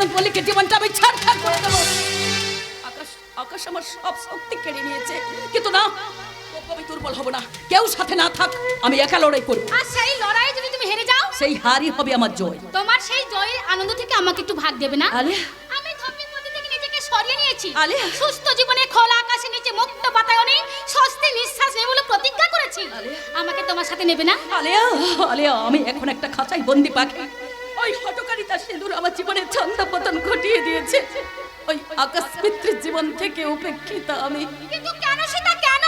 প্রিয়নাথ মল্লিকের জীবনটা আমি ছাড়খাড় করে দেবো। আকাশ আকাশ আমার সব শক্তি কেড়ে নিয়েছে, কিন্তু না, আমি দুর্বল হব না। কেউ সাথে না থাক, আমি একা লড়াই করব। আর সেই লড়াই যদি তুমি হেরে যাও, সেই হারই হবে আমার জয়। তোমার সেই জয়ের আনন্দ থেকে আমাকে একটু ভাগ দেবে না? আলিয়া, আমি ধর্মের মধ্যে থেকে নিজেকে সরিয়ে নিয়েছি। আলিয়া, সুস্থ জীবনে খোলা আকাশের নিচে মুক্ত বাতায়নে স্বস্তি নিঃশ্বাস নেব বলে প্রতিজ্ঞা করেছি। আলিয়া, আমাকে তোমার সাথে নেবে না? আলিয়া, আলিয়া, আমি এখন একটা খাঁচায় বন্দি পাখি। ওই হটকারিতা সিঁদুর আমার জীবনের ছন্দ পতন ঘটিয়ে দিয়েছে। ওই আকাশ পিতৃর জীবন থেকে উপেক্ষিত আমি। কিন্তু কেন সেটা কেন?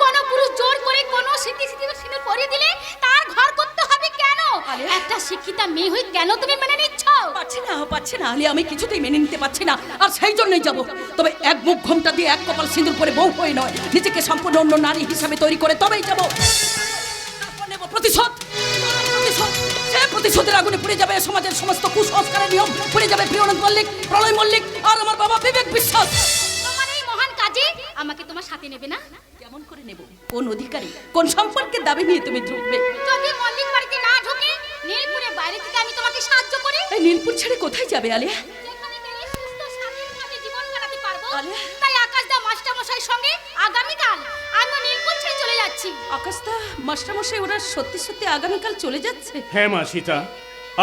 কোন পুরুষ জোর করে কোন স্মৃতি সিঁদুর পরিয়ে দিলে তার ঘর করতে হবে কেন? আলিয়া, একটা শিক্ষিতা মেয়ে হয়ে কেন তুমি মেনে নিচ্ছ? পাচ্ছি না আলিয়া, আমি কিছুতেই মেনে নিতে পারছি না, আর সেই জন্যই যাব। তবে এক মুখ ঘোমটা দিয়ে এক কপাল সিঁদুর পরে বউ হয়ে নয়, নিজেকে সম্পূর্ণ অন্য নারী হিসাবে তৈরি করে তবেই যাব। তারপর নেব প্রতিশোধ। সে প্রতিশোধের আগুনে পুড়ে যাবে সমাজের সমস্ত কুসংস্কারের নিয়ম, পুড়ে যাবে প্রিয়নাথ মল্লিক, প্রলয় মল্লিক আর আমার বাবা বিবেক বিশ্বাস। তোমার এই মহান কাজে আমাকে তোমার সাথে নেবে না? কেমন করে নেব? কোন অধিকারী, কোন সম্পর্কের দাবি নিয়ে তুমি ঢুকবে? যদি মল্লিক বাড়িতে না ঢোকে, নীলপুরের বাইরে থেকে আমি তোমাকে সাহায্য করি। এই নীলপুর ছেড়ে কোথায় যাবে আলিয়া? যেখানে গেলে সুস্থ স্বাধীনভাবে জীবন কাটাতে পারবো। আলিয়া, তাই আকাশদা মাস্টারমশাইয়ের সঙ্গে আগামীকাল আমি নীলপুর ছেড়ে চলে যাচ্ছি। আকাশদা মাস্টারমশাই ওরা সত্যি সত্যি আগামীকাল চলে যাচ্ছে? হ্যাঁ মা সীতা,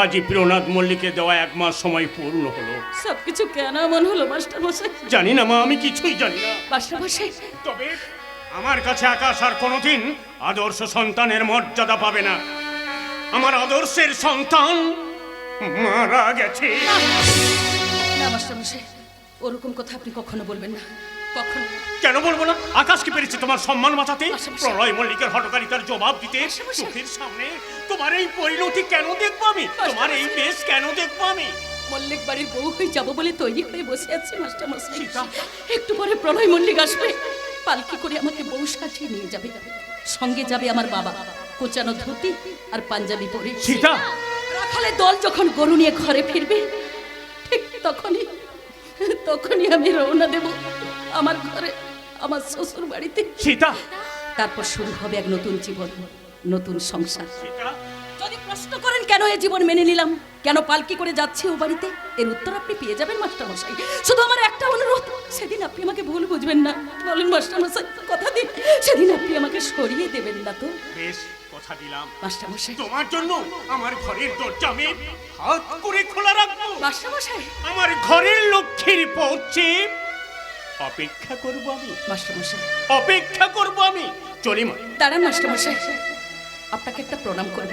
আজই প্রিয়নাথ মল্লিকে দেওয়া 1 মাস সময় পূর্ণ হলো। সবকিছু কেন এমন হলো মাস্টারমশাই? জানি না মা, আমি কিছুই জানি না। মাস্টারমশাই, তবে আমার কাছে আকাশ আর কোনোদিন আদর্শ সন্তানের মর্যাদা পাবে না। আমার আদর্শের সন্তান মারা গেছে। না মাস্টারমশাই, ওরকম কথা আপনি কখনো বলবেন না, কখনো। কেন বলবো না? আকাশ কি পেরেছে তোমার সম্মান বাঁচাতে, মাস্টারমশাই। প্রলয় মল্লিকের হটকারিতার জবাব দিতে? মাস্টারমশাই। চোখের সামনে তোমার এই পরিণতি কেন দেখবো আমি? তোমার এই বেশ কেন দেখবো আমি? মল্লিক বাড়ির বউ হয়ে যাবো বলে তৈরি হয়ে বসে আছি মাস্টারমশাই। সীতা। একটু পরে প্রলয় মল্লিক আসবে, পালকি করে আমাকে বউ সাজিয়ে নিয়ে যাবে। সঙ্গে যাবে আমার বাবা, কোচানো ধুতি আর পাঞ্জাবি পরে। সীতা, রাখালের দল যখন গরু নিয়ে ঘরে ফিরবে, ঠিক তখনই আমি রওনা দেব আমার ঘরে, আমার শ্বশুর বাড়িতে। সীতা, তারপর শুরু হবে এক নতুন জীবন, নতুন সংসার। সীতা, যদি প্রশ্ন করেন কেন এই জীবন মেনে নিলাম, কেন পালকি করে যাচ্ছি ও বাড়িতে, এর উত্তর আপনি পেয়ে যাবেন মাস্টারমশাই। শুধু আমার একটা অনুরোধ, সেদিন আপনি আমাকে ভুল বুঝবেন না। বলুন মাস্টারমশাই, কথা দিন সেদিন আপনি আমাকে সরিয়ে দেবেন না তো? বেশ, কথা দিলাম। মাস্টারমশাই, তোমার জন্য আমার ঘরের দরজা আমি হাত করে খোলা রাখবো। মাস্টারমশাই, আমার ঘরের লক্ষ্মীর পৌঁছে অপেক্ষা করব আমি। মাস্টারমশাই, অপেক্ষা করব আমি। চলি মা। দাঁড়ান মাস্টারমশাই, আপনাকে একটা প্রণাম করব।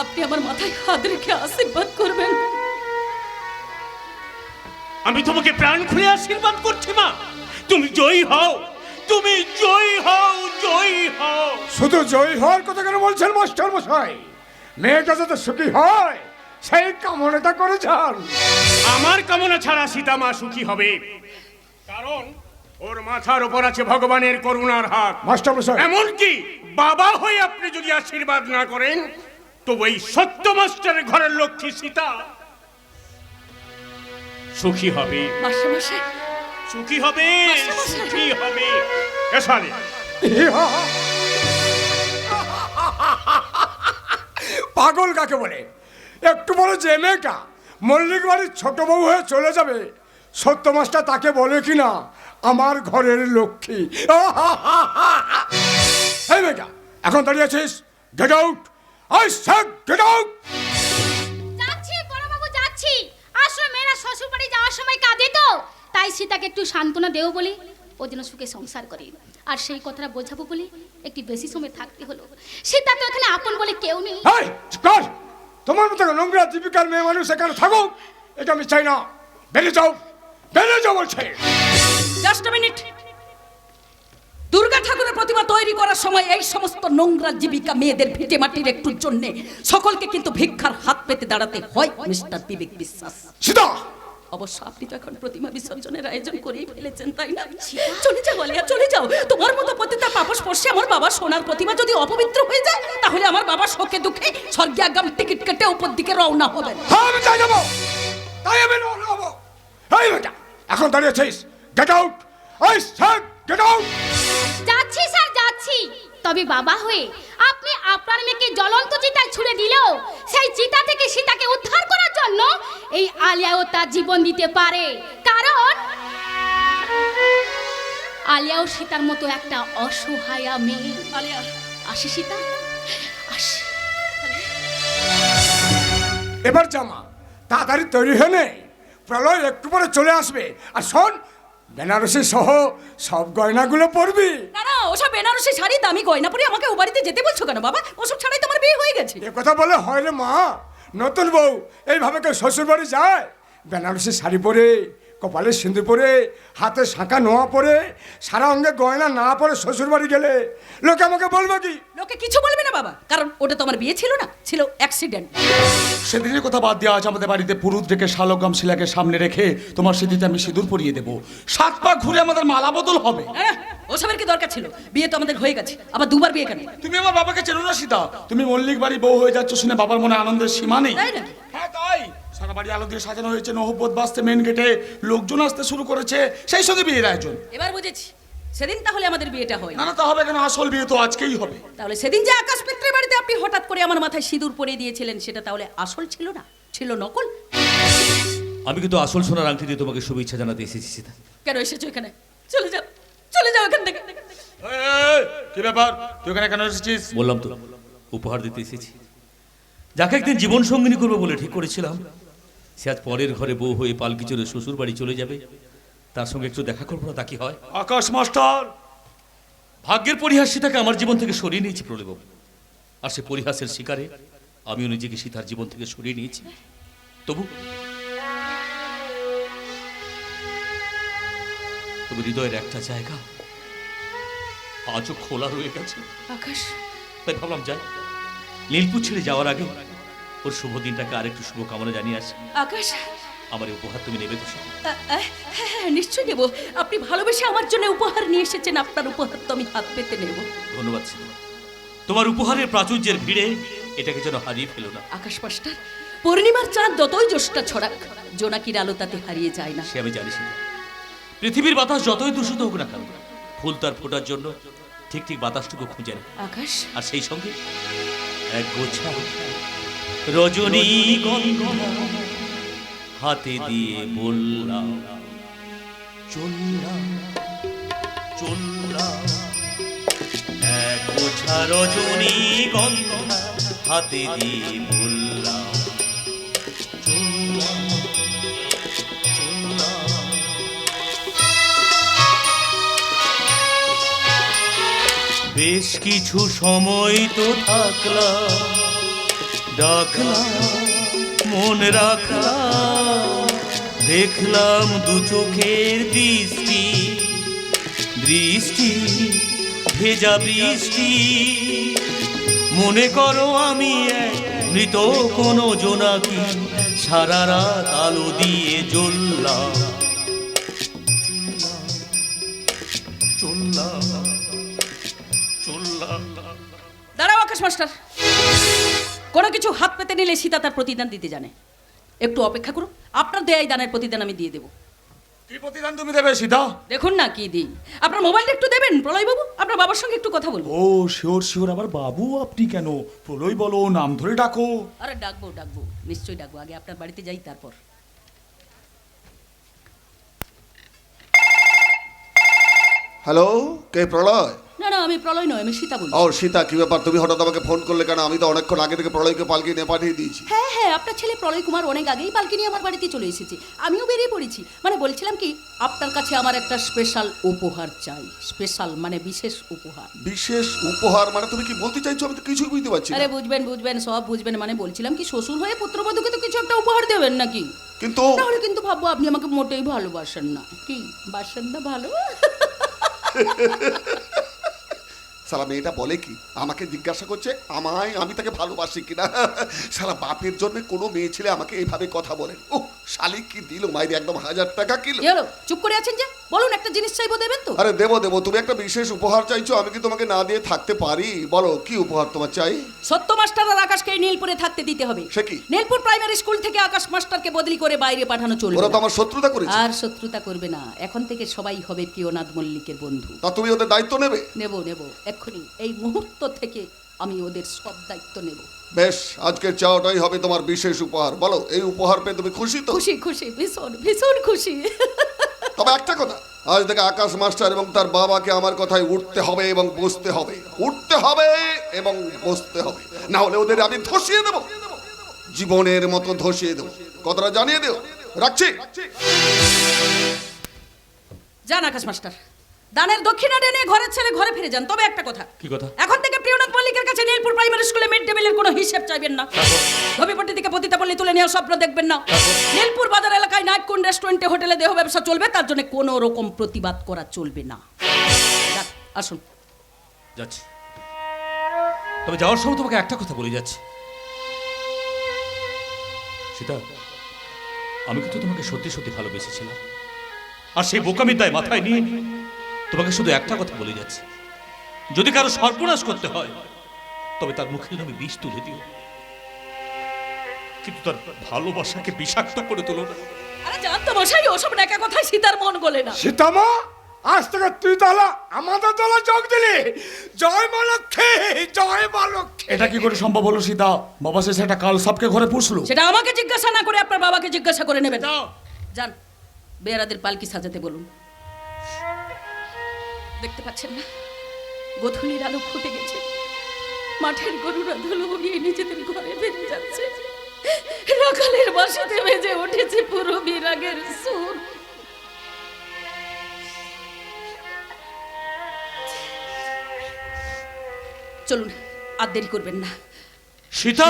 আপনি আমার মাথায় হাত রেখে আশীর্বাদ করবেন। আমি তোমাকে প্রাণ খুলে আশীর্বাদ করছি মা। তুমি জয়ী হও, তুমি জয়ী হও, জয়ী হও। শুধু জয়ী হওয়ার কথা কেন বলছেন মাস্টার মশাই? মেয়েটা যাতে সুখী হয় সেই কামনাটা করে যান। আমার কামনা ছাড়া সীতা মা সুখী হবে, কারণ ওর মাথার উপর আছে ভগবানের করুণার হাত। মাস্টার মশাই, এমনকি বাবা হয়ে আপনি যদি আশীর্বাদ না করেন, তো ওই সত্য মাস্টারের ঘরের লক্ষ্মী সীতা সুখী হবে, মাস্টারমশাই, সুখী হবে, সুখী হবে। এসালে পাগল কাকে বলে? একটু বলে যে মেয়েটা মল্লিক বাড়ির ছোট বউ হয়ে চলে যাবে, সত্য মাস্টার তাকে বলে কিনা আমার ঘরের লক্ষ্মী। এই মেয়েটা এখন দাঁড়িয়ে আছিস, get out, I said get out. যাচ্ছি বড়বাবু, যাচ্ছি। আসলে মেয়েরা শ্বশুর বাড়ি যাওয়ার সময় কাঁদে তো, তাই সীতাকে একটু সান্ত্বনা দেও বলি ও যেন সুখে সংসার করে। আর সেই কথাটা বোঝাবো বলে একটু বেশি সময় থাকতে হলো। সীতা তো এখানে আপন বলে কেউ নেই। এই কর, তোমার মতো নোংরা জীবিকার মেয়ে মানুষ এখানে থাকুক এটা আমি চাই না। বেরিয়ে যাও, বেরিয়ে যাও বলছে। Just minute. দুর্গা ঠাকুরের প্রতিমা তৈরি করার সময় এই সমস্ত নোংরা জীবিকা মেয়েদের ভিটে মাটির একটুর জন্য সকলকে কিন্তু ভিক্ষার হাত পেতে দাঁড়াতে হয় মিস্টার বিবেক বিশ্বাস। সীতা, অবশ্য আপনি তো এখন প্রতিমা বিসর্জনের আয়োজন করেই ফেলেছেন, তাই না? চলে যাও আলিয়া, চলে যাও। তোমার মতো পতিতা পাপস স্পর্শে আমার বাবার সোনার প্রতিমা যদি অপবিত্র হয়ে যায়, তাহলে আমার বাবা শোকে দুঃখে স্বর্গে আগাম টিকিট কেটে উপর দিকে রওনা হবেন। আমি চাই যাবো, তাই আমি রওনা হবো। এই বেটা এখন দাঁড়িয়ে আছিস, get out, I said get out. যাচ্ছি স্যার, যাচ্ছি। তবে বাবা হয়ে আপনি আপনার মেয়েকে জ্বলন্ত চিতায় ছুড়ে দিলেও সেই চিতা থেকে সীতাকে উদ্ধার করার জন্য এই আলিয়াও তার জীবন দিতে পারে, কারণ আলিয়াও সীতার মতো একটা অসহায়া মেয়ে। আলিয়া, আসি সীতা, আসি। এবার জামা তাড়াতাড়ি তৈরি হয়ে নে, প্রলয় একটু পরে চলে আসবে। আর শোন, বেনারসি সহ সব গয়নাগুলো পরবি। না না, ওসব বেনারসি শাড়ি দামি গয়না পরে আমাকে ও বাড়িতে যেতে বলছো কেন বাবা? ওসব ছাড়াই তোমার বিয়ে হয়ে গেছে। এ কথা বলে হয় রে মা? নতুন বউ এইভাবে কেউ শ্বশুর বাড়ি যায়? বেনারসি শাড়ি পরে, কপালে সিঁদুর পরে, হাতে শাঁখা নোয়া পরে, সারা অঙ্গে গয়না না পরে শ্বশুর বাড়ি গেলে লোকে আমাকে বলবে কি? লোকে কিছু বলবে না বাবা, কারণ ওটা তোমার বিয়ে ছিল না, ছিল অ্যাক্সিডেন্ট। সেদিনের কথা বাদ দিয়ে আজ আমাদের বাড়িতে পুরুত রেখে শালগ্রাম শিলাকে সামনে রেখে তোমার স্মৃতিতে আমি সিঁদুর পরিয়ে দেবো। 7 পা ঘুরে আমাদের মালা বদল হবে। হ্যাঁ, ওসবের কি দরকার ছিল? বিয়ে তো আমাদের হয়ে গেছে, আবার দুবার বিয়ে কেন? তুমি আমার বাবাকে চেনো না সীতা? তুমি মল্লিক বাড়ি বউ হয়ে যাচ্ছ শুনে বাবার মনে আনন্দের সীমা নেই। তাই নাকি? হ্যাঁ তাই, সারা বাড়ি আলো দিয়ে সাজানো হয়েছে, নহবত বাজতে মেন গেটে লোকজন আসতে শুরু করেছে, সেই সঙ্গে বিয়ের আয়োজন। এবার বুঝেছি, সেদিন তাহলে আমাদের বিয়েটা হয় না না, তা হবে কেন? আসল বিয়ে তো আজকেই হবে। তাহলে সেদিন যে আকাশ মিত্রের বাড়িতে আপনি হঠাৎ করে আমার মাথায় সিঁদুর পরিয়ে দিয়েছিলেন, সেটা তাহলে আসল ছিল না, ছিল নকল? আমি কিন্তু আসল সোনার আংটি দিয়ে তোমাকে শুভেচ্ছা জানাতে এসেছি সীতা। কেন এসেছো এখানে? চলে যাও, চলে যাও এখান থেকে। এই, কি ব্যাপার? তুই এখানে কেন এসেছিস? বললাম তো, উপহার দিতে এসেছি। যাকে একদিন জীবন সঙ্গিনী করবো বলে ঠিক করেছিলাম, সে আজ পরের ঘরে বউ হয়ে পালকি চড়ে শ্বশুর বাড়ি চলে যাবে। তার সঙ্গে একটু দেখা করবো না, তা কি হয়? আকাশ মাস্টার, ভাগ্যের পরিহাস সীতাকে আমার জীবন থেকে সরিয়ে নিয়েছি প্রলেববাবু। আর সে পরিহাসের শিকারে আমিও নিজেকে সীতার জীবন থেকে সরিয়ে নিয়েছি। তবু হৃদয়ের একটা জায়গা আজও খোলা রয়ে গেছে। আকাশ, তাই ভাবলাম যাই, নীলপুর ছেড়ে যাওয়ার আগে ওর শুভ দিনটাকে আরেকটু শুভকামনা জানিয়ে আসি। আকাশ, আমার এই উপহার তুমি নেবে তো সীতা? হ্যাঁ হ্যাঁ, নিশ্চয়ই নেব। আপনি ভালোবেসে আমার জন্য উপহার নিয়ে এসেছেন, আপনার উপহার তো আমি হাত পেতে নেব। ধন্যবাদ সীতা। তোমার উপহারের প্রাচুর্যের ভিড়ে এটাকে যেন হারিয়ে ফেলো না। আকাশ মাস্টার, পূর্ণিমার চাঁদ যতই জ্যোৎস্না ছড়াক, জোনাকির আলো তাতে হারিয়ে যায় না। সে আমি জানি সীতা। পৃথিবীর বাতাস যতই দূষিত হোক না কেন, ফুল তার ফোটার জন্য ঠিক ঠিক বাতাসটুকু খুঁজে নেয়। আকাশ, আর সেই সঙ্গে এক গোছা রজনীগন্ধা হাতে দিয়ে বললাম, চললাম চললাম। এক গোছা রজনীগন্ধা হাতে দিয়ে বললাম, চললাম চললাম। বেশ কিছু সময় তো থাকলাম, ডাকলাম মন রাখলাম, দেখলাম দু চোখের দৃষ্টি, দৃষ্টি ভেজা বৃষ্টি। মনে করো আমি এক মৃত কোনো জোনাকি, সারা রাত আলো দিয়ে জ্বললাম, চললাম চললাম। দাঁড়াও আকাশ মাস্টার, কোনো কিছু হাত পেতে নিলে সীতা তার প্রতিদান দিতে জানে। একটু অপেক্ষা করুন, আপনার দেয়াই দানের প্রতিদান আমি দিয়ে দেবো। কি প্রতিদান তুমি দেবে সীতা? দেখুন না কি দিই। আপনার মোবাইলটা একটু দেবেন প্রলয় বাবু, আপনার বাবার সঙ্গে একটু কথা বলবো। ও শিওর শিওর, আবার বাবু আপনি কেন? প্রলয় বলো, নাম ধরে ডাকো। আরে ডাকবো ডাকবো, নিশ্চয়ই ডাকবো। আগে আপনার বাড়িতে যাই, তারপর। হ্যালো, কে প্রলয়? না না, আমি প্রলয় নয়, আমি সীতা বলি। ও সীতা, কি ব্যাপার? তুমি হঠাৎ আমাকে ফোন করলে কেন? আমি তো অনেকক্ষণ আগে থেকে প্রলয়কে পালকি নিয়ে পাঠিয়ে দিয়েছি। হ্যাঁ হ্যাঁ, আপনার ছেলে প্রলয় কুমার অনেক আগেই পালকি নিয়ে আমার বাড়িতে চলে এসেছে, আমিও বেরিয়ে পড়েছি। মানে বলছিলাম কি, আপনার কাছে আমার একটা স্পেশাল উপহার চাই। স্পেশাল মানে বিশেষ উপহার। বিশেষ উপহার মানে তুমি কি বলতে চাইছো? আমি তো কিছুই বুঝতে পারছি না। আরে বুঝবেন বুঝবেন, সব বুঝবেন। মানে বলছিলাম কি, শ্বশুর হয়ে পুত্রবধূকে তো কিছু একটা উপহার দেবেন নাকি? কিন্তু তাহলে কিন্তু ভাববো আপনি আমাকে মোটেই ভালোবাসেন না। কি বাসেন না? ভালো। সারা মেয়েটা বলে কি, আমাকে জিজ্ঞাসা করছে আমি তাকে ভালোবাসি কিনা। সারা বাপের জন্য কোনো মেয়ে ছেলে আমাকে এইভাবে কথা বলে। ও শালিক কি দিল মাইরি, একদম 1000 টাকা কিলো। কি হলো চুপ করে আছেন যে? বলুন একটা জিনিস চাইবো, দেবেন তো? আরে দেবো দেবো, তুমি একটা বিশেষ উপহার চাইছো, আমি কি তোমাকে না দিয়ে থাকতে পারি? বলো কি উপহার তোমার চাই? সত্য মাস্টার আর আকাশকে এই নীলপুরে থাকতে দিতে হবে। সে কি? নীলপুর প্রাইমারি স্কুল থেকে আকাশ মাস্টারকে বদলি করে বাইরে পাঠানো চলবে ওরা তো না। আমার শত্রুতা করেছে। আর শত্রুতা করবে না, এখন থেকে সবাই হবে প্রিয়নাথ মল্লিকের বন্ধু। তা তুমি ওদের দায়িত্ব নেবে? নেব নেব, এক্ষুনি এই মুহূর্ত থেকে আমি ওদের সব দায়িত্ব নেব। বেশ, আজকের চাওয়াটাই হবে তোমার বিশেষ উপহার। বলো এই উপহার পেয়ে তুমি খুশি তো? খুশি খুশি, ভীষণ ভীষণ খুশি। তবে একটা কথা, আজ থেকে আকাশ মাস্টার এবং তার বাবাকে আমার কথায় উঠতে হবে এবং বসতে হবে, উঠতে হবে এবং বসতে হবে, না হলে ওদের আমি ধসিয়ে দেব, জীবনের মতো ধসিয়ে দেব। কথাটা জানিয়ে দিও, রাখছি। যান আকাশ মাস্টার, দানের দক্ষিণা টেনে ঘরের ছেলে ঘরে ফিরে যান। তবে একটা কথা, কি কথা? এখন থেকে প্রিয়নাথ মল্লিকের কাছে নীলপুর প্রাইমারি স্কুলে মিড ডে মিলের কোনো হিসেব চাইবেন না। ধবিপট্টি থেকে পতিতাপল্লী তুলে নেওয়ার স্বপ্ন দেখবেন না। নীলপুর বাজার এলাকায় নাইট কোন রেস্টুরেন্টে হোটেলে দেহ ব্যবসা চলবে, তার জন্য কোনো রকম প্রতিবাদ করা চলবে না। যান, আসুন। যাচ্ছি, তবে যাওয়ার সময় তোমাকে একটা কথা বলে যাচ্ছি সীতা, আমি কিন্তু তোমাকে সত্যি সত্যি ভালোবেসেছিলাম, আর সেই বোকামির দায় মাথায় নিয়ে তোমাকে শুধু একটা কথা বলে যাচ্ছি, যদি কারো সর্বনাশ করতে হয় তবে তার মুখে তুমি বিষ তুলে দিও, কিন্তু তার ভালোবাসাকে বিষাক্ত করে তোলো না। আরে জান তো মশাই, ওসব একা কথায় সীতার মন গলে না। সীতামা, আজ থেকে তুই তাহলে আমাদের দলে যোগ দিলি। জয় মা লক্ষ্মী, জয় মা লক্ষ্মী। এটা কি করে সম্ভব হলো সীতা? বাবা সে সেটা কাল সবকে ঘরে পুষলো। সেটা আমাকে জিজ্ঞাসা না করে আপনার বাবাকে জিজ্ঞাসা করে নেবেন। যান, বেয়ারাদের পালকি সাজাতে বলুন। দেখতে পাচ্ছেন না, গোধূলির আলো ফুটে গেছে, মাঠের গরুরা ধুলো উড়িয়ে নিজেদের ঘরে ফিরে যাচ্ছে, রাখালের বাসাতে বেজে উঠেছে পুরো বিরাগের সুর। চলুন, আর দেরি করবেন না। সীতা,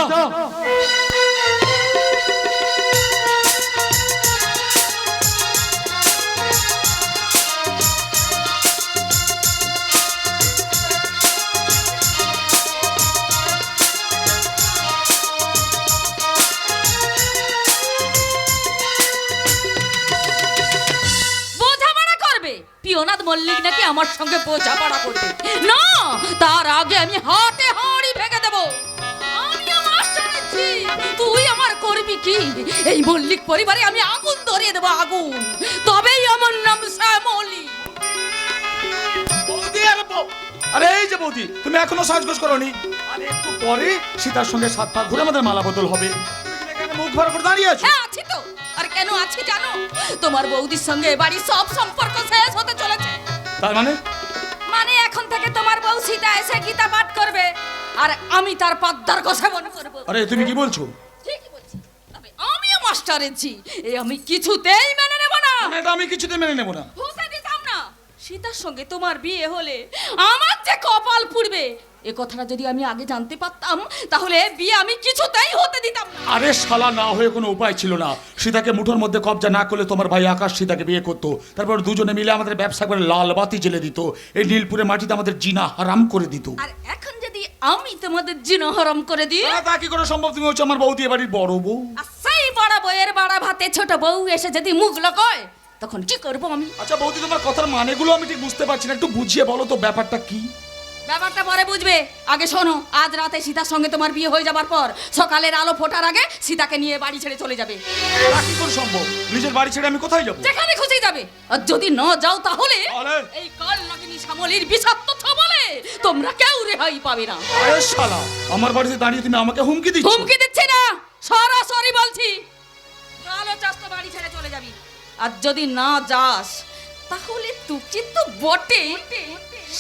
বোঝাপড়া করবে? প্রিয়নাথ মল্লিক নাকি আমার সঙ্গে বোঝাপড়া করবে? না, তার আগে আমি হাতে হাঁড়ি ভেঙে দেব। আমিও মাস্টার আছি, তুই আমার করবি কি? এই মল্লিক পরিবারে আমি আগুন ধরিয়ে দেব, আগুন। তবেই আমার নাম শ্যামলী। বৌদি, আরে এই যে বৌদি, তুমি এখনো সাজগোজ করোনি? আরে একটু পরে সীতার সঙ্গে 7 পা ঘুরে আমাদের মালা বদল হবে। তুমি এখানে মুখ ভরা করে দাঁড়িয়ে আছো। হ্যাঁ আছি তো, আর কেন আছি জানো? তোমার বৌদির সঙ্গে বাড়ির সব সম্পর্ক শেষ হতে চলেছে। তার মানে? মানে এখন থেকে তোমার বউ সীতা এসে গীতা পাঠ করবে, আর আমি তার পাদ্দার কথা মনে করবো। আরে তুমি কি বলছো? ঠিকই বলছি, তবে আমিও মাস্টার আছি, এই আমি কিছুতেই মেনে নেব না। না, এটা আমি কিছুতে মেনে নেব না। হতে দিতাম না। সীতার সঙ্গে তোমার বিয়ে হলে আমার যে কপাল পুড়বে, এ কথাটা যদি আমি আগে জানতে পারতাম, তাহলে বিয়ে আমি কিছুতেই হতে দিতাম না। আরে শালা, না হয়ে কোনো উপায় ছিল না। সীতাকে মুঠোর মধ্যে কবজা না করলে তোমার ভাই আকাশ সীতাকে বিয়ে করতো, তারপর দুজনে মিলে আমাদের ব্যবসা করে লাল বাতি জ্বেলে দিত, এই নীলপুরে মাটিতে আমাদের জিনা হারাম করে দিত। আর এখন যদি আমি তোমাদের জিনা হারাম করে দিই, তা কি করে সম্ভব? তুমি হচ্ছে আমার বৌদি, এ বাড়ির বড় বউ। আর সেই বড় বউয়ের বড় ভাতে ছোট বউ এসে যদি মুখ লকয়, তখন কি করবো আমি? আচ্ছা বৌদি, তোমার কথার মানেগুলো আমি ঠিক বুঝতে পারছি না, একটু বুঝিয়ে বলো তো ব্যাপারটা কি? ব্যাপারটা পরে বুঝবে, আগে শোনো। আজ রাতে সীতার সঙ্গে তোমার বিয়ে হয়ে যাবার পর সকালের আলো ফোটার আগে সীতাকে নিয়ে বাড়ি ছেড়ে চলে যাবে। তা কি করে সম্ভব? নিজের বাড়ি ছেড়ে আমি কোথায় যাবো? যেখানে খুশি যাবে। আর যদি না যাও, তাহলে তাহলে? এই কাল নাগিনী শ্যামলীর বিষাক্ত ছবলে তোমরা কেউ রেহাই পাবে না। আরে শালা, আমার বাড়িতে দাঁড়িয়ে তুমি আমাকে হুমকি দিচ্ছ? হুমকি দিচ্ছি না, সরাসরি বলছি। ভালো চাস তো বাড়ি ছেড়ে চলে যাবি, আর যদি না যাস তাহলে তুই তো বটে,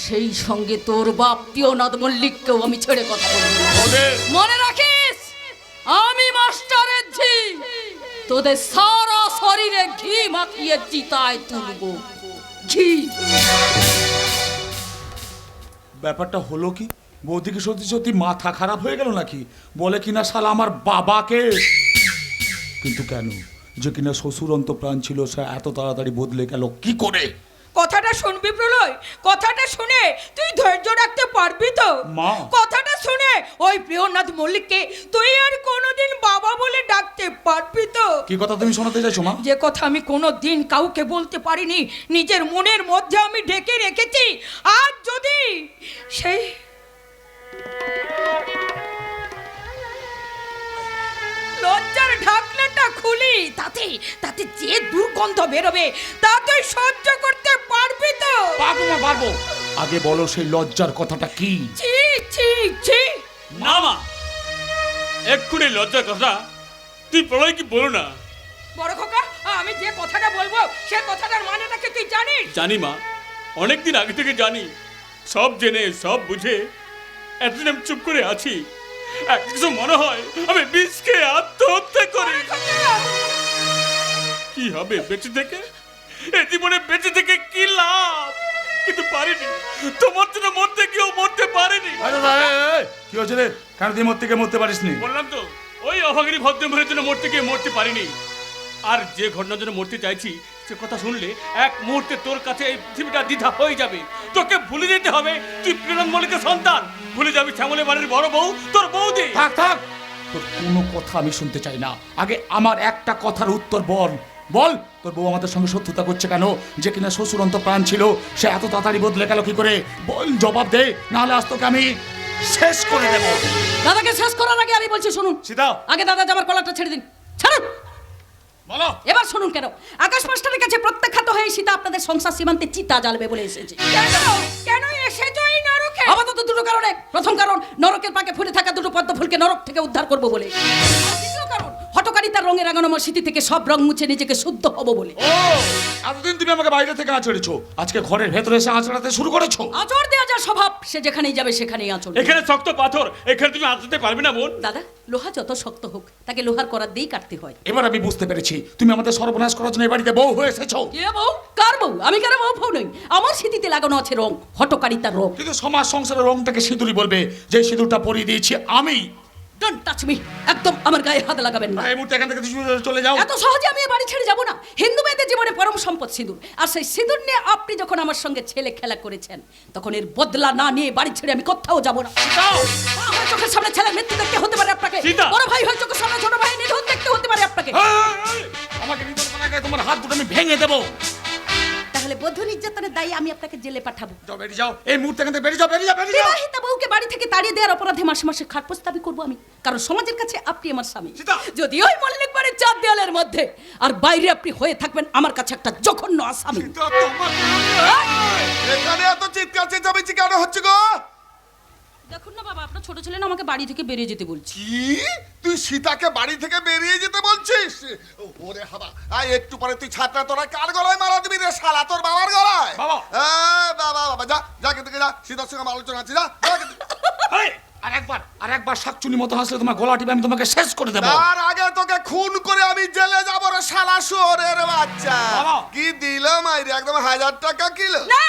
সেই সঙ্গে তোর বাপ প্রিয়নাথ মল্লিককেও আমি ছেড়ে কথা বলবো না। মনে রাখিস, আমি মাস্টারের ঝি, তোদের সারা শরীরে ঘি মাখিয়ে চিতায় তুলবো, ঘি। ব্যাপারটা হলো কি? বৌদিকে সত্যি সত্যি মাথা খারাপ হয়ে গেল নাকি? বলে কিনা শালা আমার বাবাকে, কিন্তু কেন? যে কিনা শ্বশুর অন্তপ্রাণ ছিল, সে এত তাড়াতাড়ি বদলে গেল কি করে? কথাটা শুনবি প্রলয়, কথাটা শুনে তুই ধৈর্য রাখতে পারবি তো? মা। কথাটা শুনে ওই প্রিয়নাথ মল্লিককে তুই আর কোনোদিন বাবা বলে ডাকতে পারবি তো? কি কথা তুমি শোনাতে চাইছো মা? যে কথা আমি কোনো দিন কাউকে বলতে পারিনি, নিজের মনের মধ্যে আমি ঢেকে রেখেছি, আর যদি সেই লজ্জার ঢাকনাটা খুলি, তাতে তাতে যে দুর্গন্ধ বেরোবে তা তুই সহ্য করতে পারবি তো? পারবো মা, পারবো। আগে বলো সেই লজ্জার কথাটা কি? ছি ছি ছি। না মা, এক্ষুনি লজ্জার কথা তুই প্রলয় কি বলো না। বড় খোকা, আমি যে কথাটা বলবো সে কথাটার মানেটা কি তুই জানিস? জানি মা, অনেকদিন আগে থেকে জানি, সব জেনে সব বুঝে এতদিন আমি চুপ করে আছি। এক কিছু মনে হয় আমি বিষ খেয়ে আত্মহত্যা করি। কি হবে বেঁচে থেকে? এই জীবনে বেঁচে থেকে কি লাভ? কিন্তু পারিনি, তোমার জন্য মরতে গিয়েও মরতে পারিনি। কি হয়েছে রে? কেন তুই মরতে পারিসনি? বললাম তো, ওই অভাগিনী ভদ্রমহিলার জন্য মরতে গিয়ে মরতে পারিনি। আর যে ঘটনার জন্য মরতে চাইছি সে কথা শুনলে এক মুহূর্তে তোর কাছে এই পৃথিবীটা দ্বিধা হয়ে যাবে। তোকে ভুলে যেতে হবে তুই প্রিয়নাথ মল্লিকের সন্তান, ভুলে যাবি শ্যামলের বাড়ির বড় বউ তোর বৌদি। থাক থাক, তোর কোনো কথা আমি শুনতে চাই না। আগে আমার একটা কথার উত্তর বল। বল, তোর বউ আমাদের সঙ্গে শত্রুতা করছে কেন? যে কিনা শ্বশুর অন্তঃপ্রাণ ছিল, সে এত তাড়াতাড়ি বদলে গেল কি করে? বল, জবাব দে, নাহলে আজ তোকে আমি শেষ করে দেব। দাদাকে শেষ করার আগে আমি বলছি শুনুন। সীতা, আগে দাদা আমার কলারটা ছেড়ে দিন, ছাড়ুন। বলো। এবার শুনুন কেন আকাশ মাস্টারের কাছে প্রত্যাখ্যাত হয়ে সীতা আপনাদের সংসার সীমান্তে চিতা জ্বালবে বলে এসেছে। কেন এসেছো এই নরকে? আপাতত দুটো কারণে। প্রথম কারণ, নরকের পাকে ফুটে থাকা দুটো পদ্ম ফুলকে নরক থেকে উদ্ধার করব বলে। দ্বিতীয় কারণ, হটকারিতার রঙে রাঙানো আমার স্মৃতি থেকে সব রং মুছে নিজেকে শুদ্ধ হব বলে। ও, এতদিন তুমি আমাকে বাইরে থেকে আঁচড়েছো, আজকে ঘরের ভেতরে এসে আঁচড়াতে শুরু করেছো। আচর দেওয়া যা স্বভাব, সে যেখানেই যাবে সেখানেই আচর। এখানে শক্ত পাথর, এখানে তুমি আঁচড়তে পারবে না বোন। দাদা, লোহা যত শক্ত হোক তাকে লোহার করার দিয়েই কাটতে হয়। এবার আমি বুঝতে পেরেছি, তুমি আমাদের সর্বনাশ করার জন্য এই বাড়িতে বউ হয়ে এসেছো। কে বউ? কার বউ? আমি কার বউ? বউ নই, আমার স্মৃতিতে লাগানো আছে রং, হটকারিতার রং। কিন্তু সমাজ সংসারের রংটাকে সিঁদুরই বলবে, যে সিঁদুরটা পরিয়ে দিয়েছি আমি। ডোন্ট টাচ মি, একদম আমার গায়ে হাত লাগাবেন না। এই মুহূর্তে এখান থেকে চলে যাও। এত সহজে আমি এ বাড়ি ছেড়ে যাব না। হিন্দু মেয়েদের জীবনে পরম সম্পদ সিঁদুর, আর সেই সিঁদুর নিয়ে আপনি যখন আমার সঙ্গে ছেলে খেলা করেছেন, তখন এর বদলা না নিয়ে বাড়ি ছেড়ে আমি কোথাও যাব না। আমার চোখের সামনে ছেলের মৃত্যু দেখতে হতে পারে আপনাকে, সীতা! বড় ভাই হয় চোখের সামনে ছোট ভাই নিধন দেখতে হতে পারে আপনাকে। আমাকে নির্যাতন করার আগে তোমার হাত দুটো আমি ভেঙে দেবো। তাহলে বধূ নির্যাতনের দায়ী আমি আপনাকে জেলে পাঠাবো। যাও, বেরিয়ে যাও এই মুহূর্তে এখান থেকে, বেরিয়ে যাও, বেরিয়ে যাও, বেরিয়ে যাও। বিবাহিতা বউকে বাড়ি থেকে তাড়িয়ে দেওয়ার অপরাধে মাসে মাসে খাট প্রস্তাবই করবো আমি, কারণ সমাজের কাছে আপনি আমার স্বামী। সীতা! যদি ওই মল্লিক বাড়ির চার দেওয়ালের মধ্যে, আর বাইরে আপনি হয়ে থাকবেন আমার কাছে একটা জঘন্য আসামি। এখানে এত চিৎকার চেঁচামেচি কেন হচ্ছে গো? দেখুন না বাবা, আপনার ছোট ছেলে না আমাকে বাড়ি থেকে বেরিয়ে যেতে বলছি। কি তুই সীতাকে বাড়ি থেকে বেরিয়ে যেতে বলছিস? ওরে হাবা, আয় একটু পরে তুই ছাত্রা তোরা কার গলায় মারা দিবি রে শালা? তোর বাবার গলায়? বাবা। বাবা বাবা, যা যা কিন্তু যা, সীতার সঙ্গে আমার আলোচনা আছে, যা যা কিন্তু। আর একবার শাকচুনি মতো হাসলে তোমার গলা টিপে আমি তোমাকে শেষ করে দেবো। তার আগে তোকে খুন করে আমি জেলে যাবো রে শালা শুয়োরের বাচ্চা। বাবা। কি দিল মাইরি, একদম 1000 টাকা কিলো। না,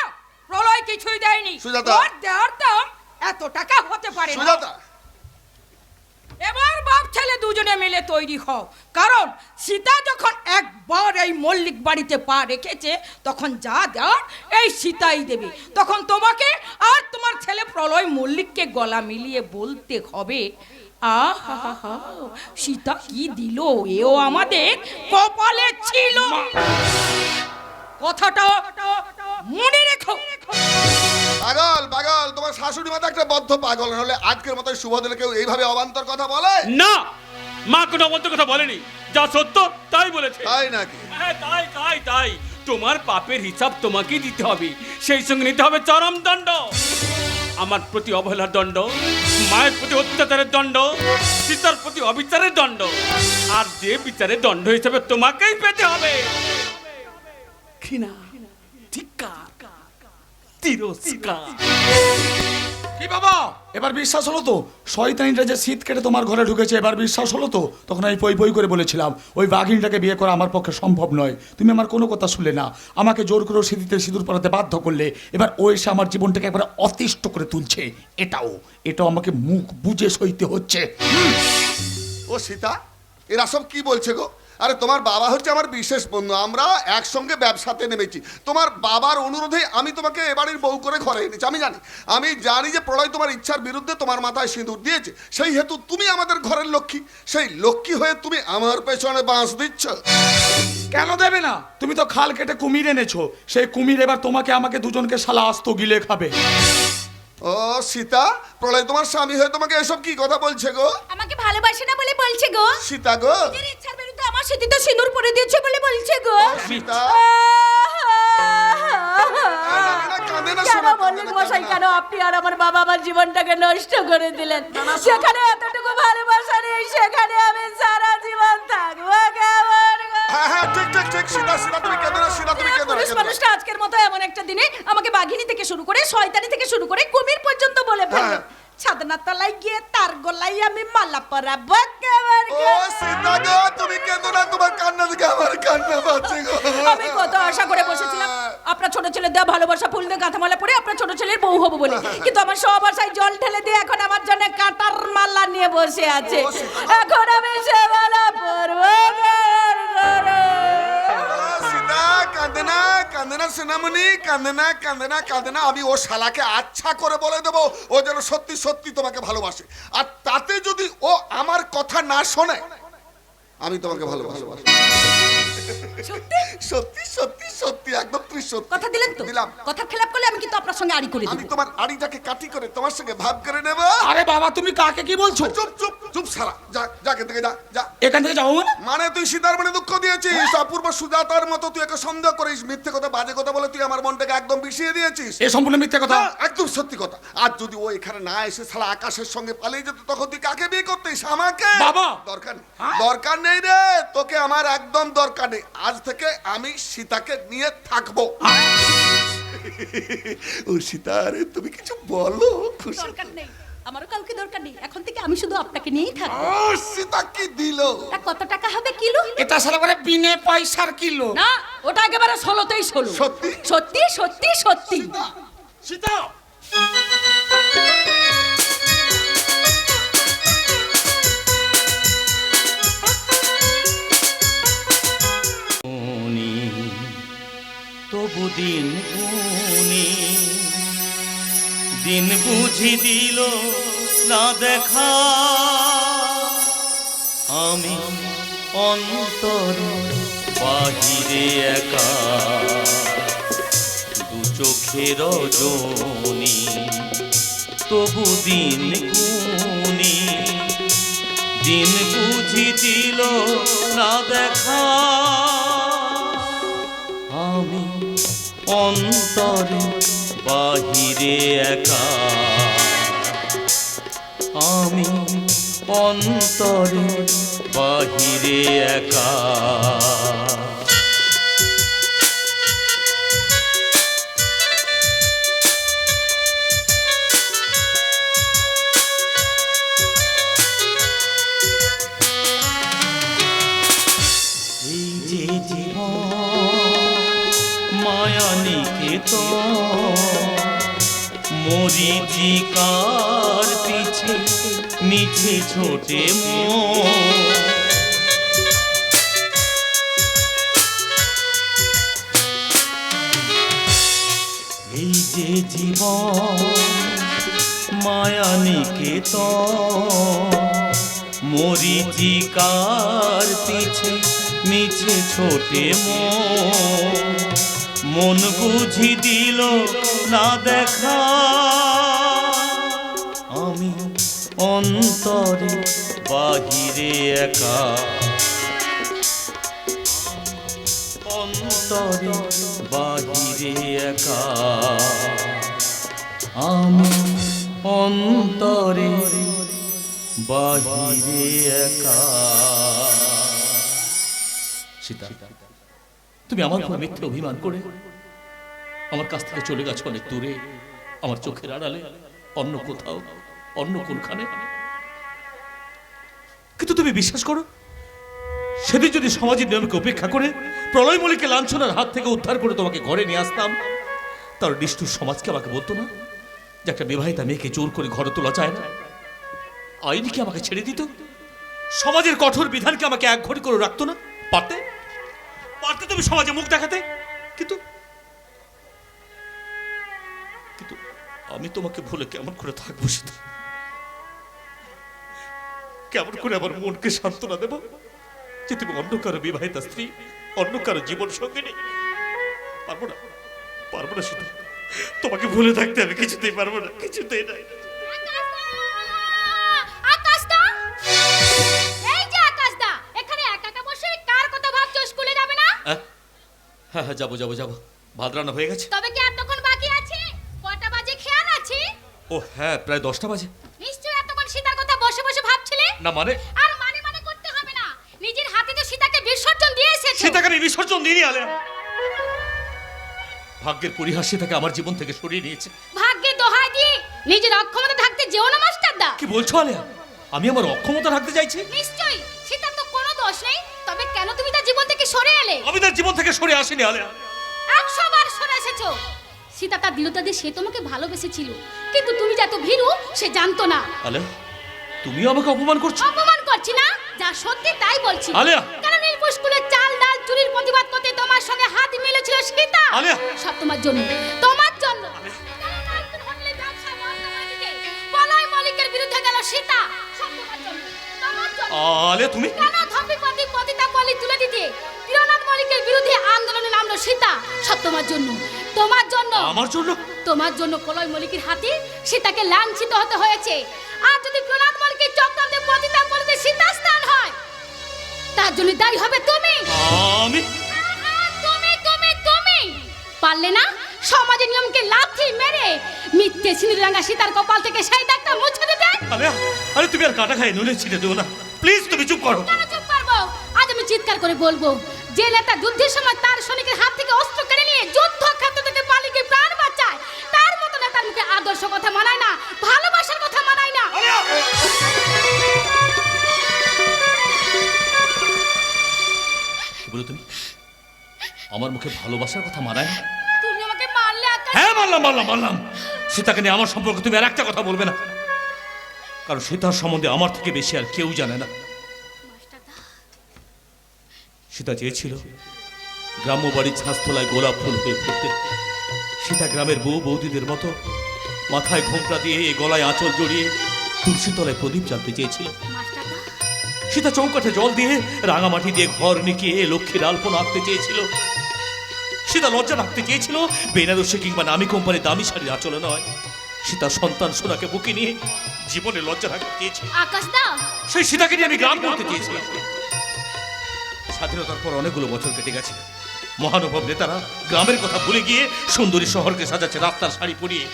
প্রলয় কিছুই দেয়নি। সুজাতা। ওর দেওয়ার দাম এত টাকা হতে পারে না। সুজাতা, এবার বাপ ছেলে দুজনে মিলে তৈরি হও, কারণ সীতা যখন একবার এই মল্লিক বাড়িতে পা রেখেছে, তখন যা দেওয়ার এই সীতাই দেবে। তখন তোমাকে আর তোমার ছেলে প্রলয় মল্লিককে গলা মিলিয়ে বলতে হবে, আহা, সীতা কি দিল, এও আমাদের কপালে ছিল। কথাটা মনে রেখো। পাগল পাগল, তোমার শাশুড়ি মাথা একটা বদ্ধ পাগল, হলে আজকের মতো শুভ দিলে কেউ এইভাবে অবান্তর কথা বলে? না, মা কোনো অমন্ত কথা বলেনি, যা সত্য তাই বলেছে। তাই নাকি? হ্যাঁ, তাই তাই তাই। তোমার পাপের হিসাব তোমাকেই দিতে হবে, সেই সঙ্গে নিতে হবে চরম দণ্ড। আমার প্রতি অবহেলার দণ্ড, মায়ের প্রতি অত্যাচারের দণ্ড, সীতার প্রতি অবিচারের দণ্ড, আর যে বিচারের দণ্ড হিসেবে তোমাকেই পেতে হবে ঘৃণা, ধিক্কার, তিরস্কার। কি বাবা, এবার বিশ্বাস হলো তো? শয়তানিটা যে শীত কেটে তোমার ঘরে ঢুকেছে, এবার বিশ্বাস হলো তো? তখন আমি পই পই করে বলেছিলাম ওই বাঘিনীটাকে বিয়ে করা আমার পক্ষে সম্ভব নয়। তুমি আমার কোনো কথা শুনলে না, আমাকে জোর করে স্মৃতিতে সিঁদুর পরাতে বাধ্য করলে। এবার ও এসে আমার জীবনটাকে একবারে অতিষ্ঠ করে তুলছে। এটাও আমাকে মুখ বুজে সইতে হচ্ছে। ও সীতা, এরা সব কি বলছে গো? আরে তোমার বাবা হচ্ছে আমার বিশেষ বন্ধু, আমরা একসঙ্গে ব্যবসাতে নেমেছি। তোমার বাবার অনুরোধে আমি তোমাকে এবাড়ির বউ করে ঘরে এনেছি। আমি জানি যে প্রলয় তোমার ইচ্ছার বিরুদ্ধে তোমার মাথায় সিঁদুর দিয়েছে, সেই হেতু তুমি আমাদের ঘরের লক্ষ্মী। সেই লক্ষ্মী হয়ে তুমি আমার পেছনে বাঁশ দিচ্ছ। কেন দেবে না? তুমি তো খাল কেটে কুমির এনেছো, সেই কুমির এবার তোমাকে আমাকে দুজনকে শালা আস্ত গিলে খাবে। ও সীতা, প্রলয় তোমার স্বামী হয়ে তোমাকে এসব কি কথা বলছে গো? আমাকে ভালোবাসে না বলে বলছে গো। সীতা গো, নিজের ইচ্ছার বিরুদ্ধে আমার সিঁথিতে সিঁদুর পরে দিয়েছে বলে বলছে গো। সীতা কাঁদে না, কেন শোনা, বললেন কাঁদে না, মশাই, কাঁদে না। কেন আপনি আর আমার বাবা আমার জীবনটাকে নষ্ট করে দিলেন? সেখানে এতটুকু ভালোবাসা নেই, সেখানে আমি সারা জীবন থাকবো কেমন গো? হ্যাঁ হ্যাঁ, ঠিক ঠিক ঠিক, সীতা সীতা তুমি কেঁদো না, সীতা তুমি কেঁদো না, পুরুষ কেঁদো না। মানুষটা আজকের মতো এমন একটা দিনে আমাকে বাঘিনী থেকে শুরু করে শয়তানি থেকে শুরু করে কুমির পর্যন্ত বলে ফেললো। হ্যাঁ। ছাদনা তলায় গিয়ে তার গলায় আমি মালা পরাবো কেমন ও গো? সীতা গো, তুমি কেঁদো না, তোমার কান্না দেখে আমার কান্না পাচ্ছে গো। আমি কত আশা করে বসেছিলাম আপনার ছোট ছেলে দেওয়া ভালোবাসা ফুল দিয়ে গাঁথামালা পরে আপনার ছোট ছেলের বউ হবো বলে, কিন্তু আমার সব আশায় জল ঢেলে দিয়ে এখন আমার জন্য কাঁটার মালা নিয়ে বসে আছে। এখন আমি সে মালা পরবো কেমন করে? সীতা কাঁদে না, কাঁদে না সেনামণি, কাঁদে না, কাঁদে না, কাঁদে না। আমি ও শালাকে আচ্ছা করে বলে দেবো ও যেন সত্যি সত্যি তোমাকে ভালোবাসে। আর তাতে যদি ও আমার কথা না শোনে, আমি তোমাকে ভালোবাসি। সত্যি সত্যি সত্যি সত্যি, একদম তুমি সত্যি কথা দিলেন তো? দিলাম। কথা খেলাপ করলে আমি কিন্তু আপনার সঙ্গে আড়ি করে আমি দেব। তোমার আড়িটাকে কাটি করে তোমার সঙ্গে ভাব করে নেব। আরে বাবা, তুমি কাকে কি বলছো? চুপ চুপ চুপ সারা, যা যা এখান থেকে, যা যা। এখান থেকে যাবো মানে? মানে তুই সীতার মনে দুঃখ দিয়েছিস, অপূর্ব সুজাতার মতো তুই একে সন্দেহ করিস, মিথ্যে কথা বাজে কথা বলে তুই আমার মনটাকে একদম বিষিয়ে দিয়েছিস। এ সম্পূর্ণ মিথ্যে কথা। না, একদম সত্যি কথা। আর যদি ও এখানে না এসে শালা আকাশের সঙ্গে পালিয়ে যেত, তখন তুই কাকে বিয়ে করতিস? আমাকে? বাবা! দরকার নেই, হ্যাঁ? দরকার নেই রে, তোকে আমার একদম দরকার নেই। আজ থেকে আমি সীতাকে নিয়ে থাকবো। ও সীতা, রে তুমি কিছু বলো, খুশি। দরকার নেই, আমারও কাউকে দরকার নেই, এখন থেকে আমি শুধু আপনাকে নিয়েই থাকবো। ও সীতা কি দিল? তা কত টাকা হবে কিলো? এটা শালা করে বিনে পয়সার কিলো। না, ওটা একেবারে 16তেই 16। সত্যি? সত্যি সত্যি সত্যি। সীতা, তবু দিন গুনি দিন বুঝি দিল না দেখা, আমি অন্তর বাহিরে একা, দু চোখের রজনী তবু দিন গুনি দিন বুঝি দিল না দেখা, আমি অন্তরে বাহিরে একা, আমি অন্তরে বাহিরে একা। এই যে জীবন মায়া নিকেতন, মরিচিকার পিছে মিছে ছোটে মন, এই যে জীবন মায়া নিকেতন, মরিচিকার পিছে মিছে ছোটে মন বুঝি দিল না দেখা, আমি অন্তরে বাহিরে একা, অন্তরে বাহিরে একা, আমি অন্তরে বাহিরে একা। সীতা, তুমি আমার উপর মিথ্যে অভিমান করে আমার কাছ থেকে চলে গেছো অনেক দূরে, আমার চোখের আড়ালে, অন্য কোথাও, অন্য কোনখানে। কিন্তু তুমি বিশ্বাস করো, সেদিন যদি সমাজের নিয়মকে উপেক্ষা করে প্রলয় মল্লিককে লাঞ্ছনার হাত থেকে উদ্ধার করে তোমাকে ঘরে নিয়ে আসতাম, তার নিষ্ঠুর সমাজকে আমাকে বলতো না যে একটা বিবাহিতা মেয়েকে জোর করে ঘরে তোলা যায় না? আইন কি আমাকে ছেড়ে দিত? সমাজের কঠোর বিধানকে আমাকে একঘরে করে রাখতো না? পারতে পারতে তুমি সমাজে মুখ দেখাতে, কিন্তু কিন্তু আমি তোমাকে ভুলে কেমন করে থাকবো সীতা? কেমন করে আমার মনকে সান্ত্বনা দেব যে তুমি অন্য কারো বিবাহিতা স্ত্রী, অন্য কারো জীবন সঙ্গিনী? পারবো না, পারবো না সীতা, তোমাকে ভুলে থাকতে আমি কিছুতেই পারবো না, কিছুতেই না। আকাশদা, এই যে আকাশদা, এখানে একা একা বসে কার কথা ভাবছো? স্কুলে যাবে না? হ্যাঁ হ্যাঁ, যাবো যাবো যাবো। ভাত রান্না হয়ে গেছে? তবে কি এতক্ষণ বাকি আছে? কটা বাজে খেয়াল আছে? ও হ্যাঁ, প্রায় 10টা বাজে। নিশ্চয়ই এতক্ষণ সীতার কথা বসে বসে ভাবছিলে। না মানে? আর মানে মানে করতে হবে না, নিজের হাতে তো সীতাকে বিসর্জন দিয়ে এসেছো। সীতাকে আমি বিসর্জন দিইনি আলেয়া। ভাগ্যের পরিহাস সীতাকে আমার জীবন থেকে সরিয়ে নিয়েছে। ভাগ্যে দোহাই দিয়ে নিজের অক্ষমতা থাকতে যেও না মাস্টারদা। কি বলছো আলেয়া? আমি আমার অক্ষমতা রাখতে চাইছি? নিশ্চয়ই সীতার তো কোনো দোষ নেই, তবে কেন তুমি তার জীবন থেকে সরে এলে? আমি তার জীবন থেকে সরে আসিনি আলেয়া। 100 বার সরে এসেছো। সীতা তার দৃঢ়তা দিয়ে সে তোমাকে ভালোবেসেছিল, কিন্তু তুমি যে এত ভীরু সে জানতো না। আলেয়া, তুমিও আমাকে অপমান করছো। অপমান করছি না, যা সত্যি তাই বলছি। আলেয়া! কেন নীলপুর স্কুলে চাল ডাল চুরির প্রতিবাদ করতে তোমার সঙ্গে হাত মিলেছিল সীতা? আলেয়া! সব তোমার জন্য, তোমার জন্য। কেন নারকেল হোটেলে ব্যবসা বন্ধ করে দিতে পলয় মল্লিকের বিরুদ্ধে গেল সীতা? সব তোমার জন্য, তোমার জন্য। আলেয়া তুমি? কেন ধপিপতি পতিতা পলি তুলে দিতে প্রিয়নাথ মল্লিকের বিরুদ্ধে আন্দোলনে নামলো সীতা? সব তোমার জন্য, তোমার জন্য। আমার জন্য? তোমার জন্য পলয় মল্লিকের হাতে সীতাকে লাঞ্ছিত হতে হয়েছে। আর যদি প্রহ্লাদ মল্লিকের চক্রান্তে পতিতা পলিতে সীতা স্থান হয়, তার জন্য দায়ী হবে তুমি। আমি? তুমি তুমি তুমি পারলে না সমাজের নিয়মকে লাথি মেরে মিথ্যে সিঁদুর রাঙা সীতার কপাল থেকে সেই দাগটা মুছে দিতে? আলেয়া, আরে তুমি আর কাটা খাই নুলে ছিটে দেবো না, প্লিজ তুমি চুপ করো। কেন চুপ করবো? আজ আমি চিৎকার করে বলবো, যে নেতা যুদ্ধের সময় তার সৈনিকের হাত থেকে অস্ত্র কেড়ে নিয়ে যুদ্ধক্ষেত্র থেকে পালিয়ে গিয়ে প্রাণ বাঁচায়, তার মতো নেতার মুখে আদর্শ কথা মানায় না, ভালোবাসার কথা মানায় না। আলেয়া! কি বলো তুমি? আমার মুখে ভালোবাসার কথা মানায় না? তুমি আমাকে মারলে আকাশ। হ্যাঁ, মানলাম মানলাম মানলাম। সীতাকে নিয়ে আমার সম্পর্কে তুমি আর একটা কথা বলবে না, কারণ সীতার সম্বন্ধে আমার থেকে বেশি আর কেউ জানে না। সীতা চেয়েছিল গ্রাম্য বাড়ির ছাঁচতলায় গোলাপ ফুল হয়ে ফুটতে। সীতা গ্রামের বউ বৌদিদের মতো মাথায় ঘোমটা দিয়ে গলায় আঁচল জড়িয়ে তুলসী তলায় প্রদীপ জ্বালতে চেয়েছিল। মাস্টারদা, সীতা চৌকাঠে জল দিয়ে রাঙামাটি দিয়ে ঘর নিকিয়ে লক্ষ্মীর আলপনা আঁকতে চেয়েছিল। সীতা লজ্জা রাখতে চেয়েছিল বেনারসি কিংবা নামি কোম্পানির দামি শাড়ির আঁচলে নয়। সীতা সন্তান সোনাকে বুকে নিয়ে জীবনে লজ্জা রাখতে চেয়েছিল। আকাশদা, সেই সীতাকে নিয়ে আমি গ্রাম করতে চেয়েছিলাম। স্বাধীনতার পর অনেকগুলো বছর কেটে গেছে। মহানুভব নেতারা গ্রামের কথা ভুলে গিয়ে সুন্দরী শহরকে সাজাচ্ছে রাস্তার শাড়ি পরিয়ে,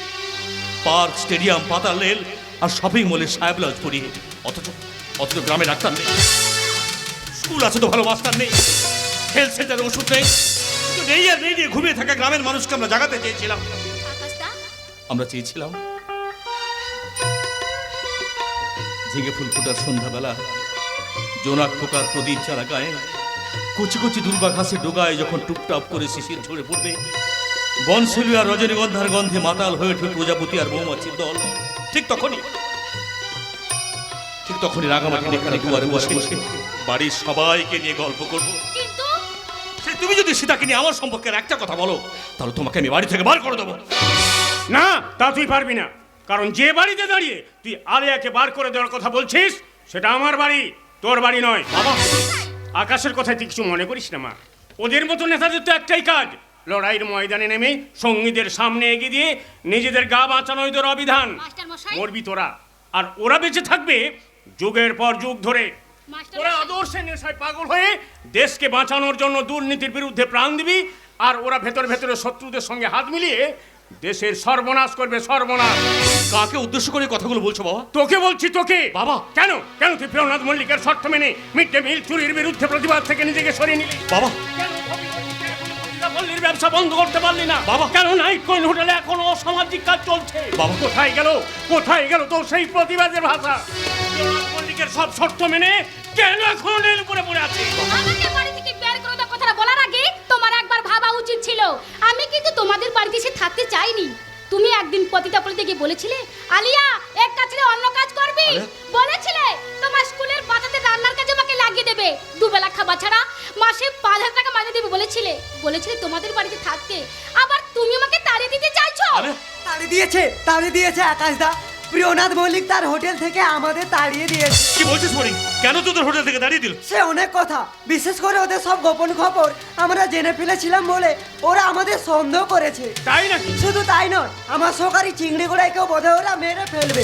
পার্ক, স্টেডিয়াম, পাতাল রেল আর শপিং মলের সায়া ব্লাউজ পরিয়ে। অথচ অথচ গ্রামে ডাক্তার নেই, স্কুল আছে তো ভালো মাস্টার নেই, হেলথ সেন্টারে ওষুধ নেই। নেই আর নেই নিয়ে ঘুমিয়ে থাকা গ্রামের মানুষকে আমরা জাগাতে চেয়েছিলাম। আকাশদা, আমরা চেয়েছিলাম ঝিঙে ফুল ফোটার সন্ধ্যাবেলা জোনাক পোকার প্রদীপ চারা গায়ে, কচি কচি দুর্বা ঘাসে ডোগায় যখন টুপটাপ করে শিশির ঝরে পড়বে, বনশিলী আর রজনীগন্ধার গন্ধে মাতাল হয়ে ওঠে প্রজাপতি আর মৌমাছির দল। ঠিক তখনই রাঙামাটির এখানে দুয়ারে বসে বসে বাড়ির সবাইকে নিয়ে গল্প করব। কিন্তু সে তুমি যদি সীতাকে নিয়ে আমার সম্পর্কে একটা কথা বলো, তাহলে তোমাকে আমি বাড়ি থেকে বার করে দেবো। না, তা তুই পারবি না, কারণ যে বাড়িতে দাঁড়িয়ে তুই আলিয়াকে বার করে দেওয়ার কথা বলছিস সেটা আমার বাড়ি, তোর বাড়ি নয়। বাবা, আকাশের কথায় তুই কিছু মনে করিস না মা। ওদের মতো নেতাদের তো একটাই কাজ, লড়াইয়ের ময়দানে নেমে সঙ্গীদের সামনে এগিয়ে দিয়ে নিজেদের গা বাঁচানোই তোর অবিধান। মাস্টার মশাই, মরবি তোরা, আর ওরা বেঁচে থাকবে যুগের পর যুগ ধরে। মাস্টার ওরা মশাই। আদর্শের নেশায় পাগল হয়ে দেশকে বাঁচানোর জন্য দুর্নীতির বিরুদ্ধে প্রাণ দিবি, আর ওরা ভেতরে ভেতরে শত্রুদের সঙ্গে হাত মিলিয়ে দেশের সর্বনাশ করবে, সর্বনাশ। কাকে উদ্দেশ্য করে কথাগুলো বলছো বাবা? তোকে বলছি, তোকে। বাবা। কেন কেন তুই প্রহ্লাদ মল্লিকের শর্ত মেনে মিড ডে মিল চুরির বিরুদ্ধে প্রতিবাদ থেকে নিজেকে সরিয়ে নিলি? বাবা, কেন পল্লীর ব্যবসা বন্ধ করতে পারলি না? বাবা। কেন নাইট কোয়েন হোটেলে এখনো অসামাজিক কাজ চলছে? বাবা। কোথায় গেল তোর সেই প্রতিবাদের ভাষা? প্রহ্লাদ মল্লিকের সব শর্ত মেনে কেন এখনো নীল উপরে পড়ে আছে? আমাকে বাড়ি থেকে বের করে দাও কথাটা বলার আগে তোমার একবার ভাবা উচিত ছিল। আমি কিন্তু তোমাদের বাড়িতে এসে থাকতে চাইনি। তুমি একদিন পতিতা পলিতে গিয়ে বলেছিলে, আলিয়া এক কাজ ছেড়ে অন্য কাজ করবি। বলেছিলে তোমার স্কুলের বাচ্চাদের রান্নার কাজে আমাকে লাগিয়ে দেবে, দুবেলা খাবার ছাড়া মাসে 5,000 টাকা মাইনে দেবে বলেছিলে তোমাদের বাড়িতে থাকতে, আবার তুমি আমাকে তাড়িয়ে দিতে চাইছো? আরে তাড়িয়ে দিয়েছে আকাশদা। প্রিয়নাথ মল্লিক তার হোটেল থেকে আমাদের তাড়িয়ে দিয়েছে। কি বলছিস মনি? কেন তোদের হোটেল থেকে দাঁড়িয়ে দিল? সে অনেক কথা, বিশেষ করে ওদের সব গোপন খবর আমরা জেনে ফেলেছিলাম বলে ওরা আমাদের সন্দেহ করেছে। তাই নাকি? শুধু তাই নয়, আমার সরকারি চিংড়ি গুড়াইকেও বোধহয় ওরা মেরে ফেলবে।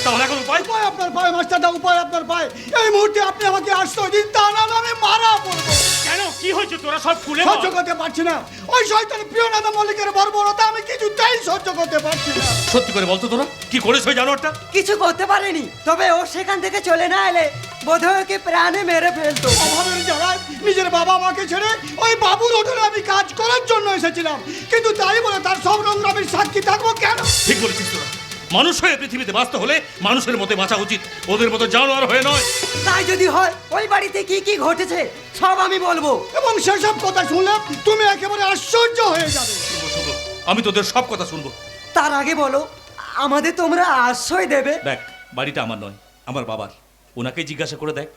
তাহলে এখন উপায়? উপায় আপনার পায় মাস্টারদা, উপায় আপনার পায়। এই মুহূর্তে আপনি আমাকে আশ্রয় দিন, তা না আমি মারা পড়বো। কেন, কি হয়েছে? তোরা সব খুলে সহ্য বল। করতে পারছি না ওই শয়তান প্রিয়নাথ মল্লিকের বর্বরতা, আমি কিছুতেই সহ্য করতে পারছি না। সত্যি করে বলতো তোরা কি করেছ ওই জানোয়ারটা? কিছু করতে পারেনি, তবে ও সেখান থেকে চলে না এলে বোধহয় ওকে প্রাণে মেরে ফেলতো। অভাবের জ্বালায় নিজের বাবা মাকে ছেড়ে ওই বাবুর হোটেলে আমি কাজ করার জন্য এসেছিলাম, কিন্তু তাই বলে তার সব নোংরামির সাক্ষী থাকবো কেন? ঠিক বলেছিস তোরা। মানুষ হয়ে পৃথিবীতে বাঁচতে হলে মানুষের মতো বাঁচা উচিত, ওদের মতো জানোয়ার হয়ে নয়। তাই যদি হয় ওই বাড়িতে কি কি ঘটেছে সব আমি বলবো। এবং সেসব কথা শুনলে তুমি একেবারে আশ্চর্য হয়ে যাবে। শুনবো, আমি তোদের সব কথা শুনবো। তার আগে বলো আমাদের তোমরা আশ্রয় দেবে। দেখ, বাড়িটা আমার নয়, আমার বাবার। ওনাকে জিজ্ঞাসা করে দেখ।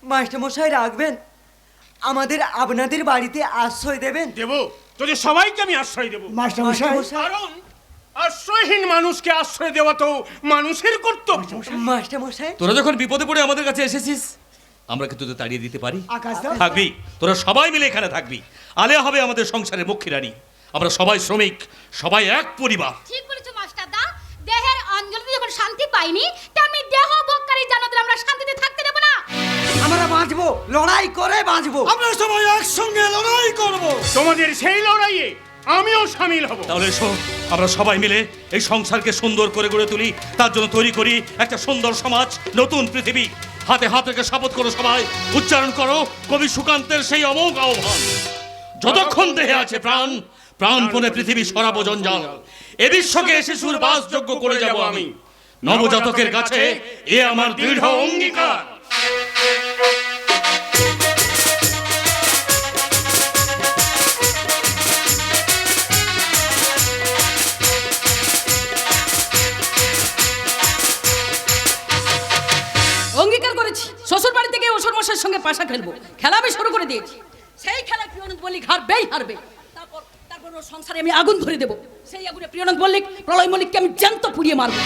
মাস্টারমশাই রাখবেন, আমাদের আপনাদের বাড়িতে আশ্রয় দেবেন। দেবো, তোদের সবাইকে আমি আশ্রয় দেবো। মাস্টারমশাই কারণ আশ্রয়হীন মানুষকে আশ্রয় দেওয়া তো মানুষের কর্তব্য। মাস্টারমশাই তোরা যখন বিপদে পড়ে আমাদের কাছে এসেছিস, আমরা কি তোদের তাড়িয়ে দিতে পারি? আকাশদা থাকবি, তোরা সবাই মিলে এখানে থাকবি। আলেয়া হবে আমাদের সংসারের মুখ্য রানী। আমরা সবাই শ্রমিক, সবাই এক পরিবার। ঠিক বলেছো মাস্টারদা, দেহের অঞ্জলিতে যখন শান্তি পাইনি, তেমনি দেহ ভোগকারী জানোয়ারদের আমরা শান্তিতে থাকতে দেব না। আমরা বাঁচবো, লড়াই করে বাঁচবো। আমরা সবাই একসঙ্গে লড়াই করব। তোমাদের সেই লড়াইয়ে আমিও সামিল হব। তাহলে এসো, আমরা সবাই মিলে এই সংসারকে সুন্দর করে গড়ে তুলি। তার জন্য তৈরি করি একটা সুন্দর সমাজ, নতুন পৃথিবী। হাতে হাত রেখে শপথ করো সবাই, উচ্চারণ করো কবি সুকান্তের সেই অমোঘ আহ্বান। যতক্ষণ দেহে আছে প্রাণ, প্রাণপণে পৃথিবী সরাবো জঞ্জাল। এ বিশ্বকে শিশুর বাসযোগ্য করে যাব আমি। নবজাতকের কাছে এ আমার দৃঢ় অঙ্গীকার। অঙ্গীকার করেছি শ্বশুর বাড়ি থেকে অসুর মশাইয়ের সঙ্গে পাশা খেলবো। খেলা আমি শুরু করে দিয়েছি। সেই খেলা প্রিয়নাথ মল্লিক হারবে। তারপর ওর সংসারে আমি আগুন ধরে দেবো। সেই আগুনে প্রিয়নাথ মল্লিক, প্রলয় মল্লিককে আমি জ্যান্ত পুড়িয়ে মারবো।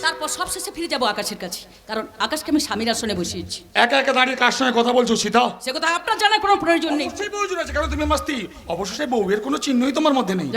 তারপর সবশেষে ফিরে যাবো আকাশের কাছে, কারণ আকাশকে আমি স্বামীর আসনে বসিয়েছি। একা একা দাঁড়িয়ে কার সঙ্গে কথা বলছো সীতা? সে কথা আপনার জানার কোনো প্রয়োজন নেই। অবশ্যই প্রয়োজন আছে, কারণ তুমি আমার স্ত্রী। অবশ্য সেই বউয়ের কোনো চিহ্নই তোমার মধ্যে নেই।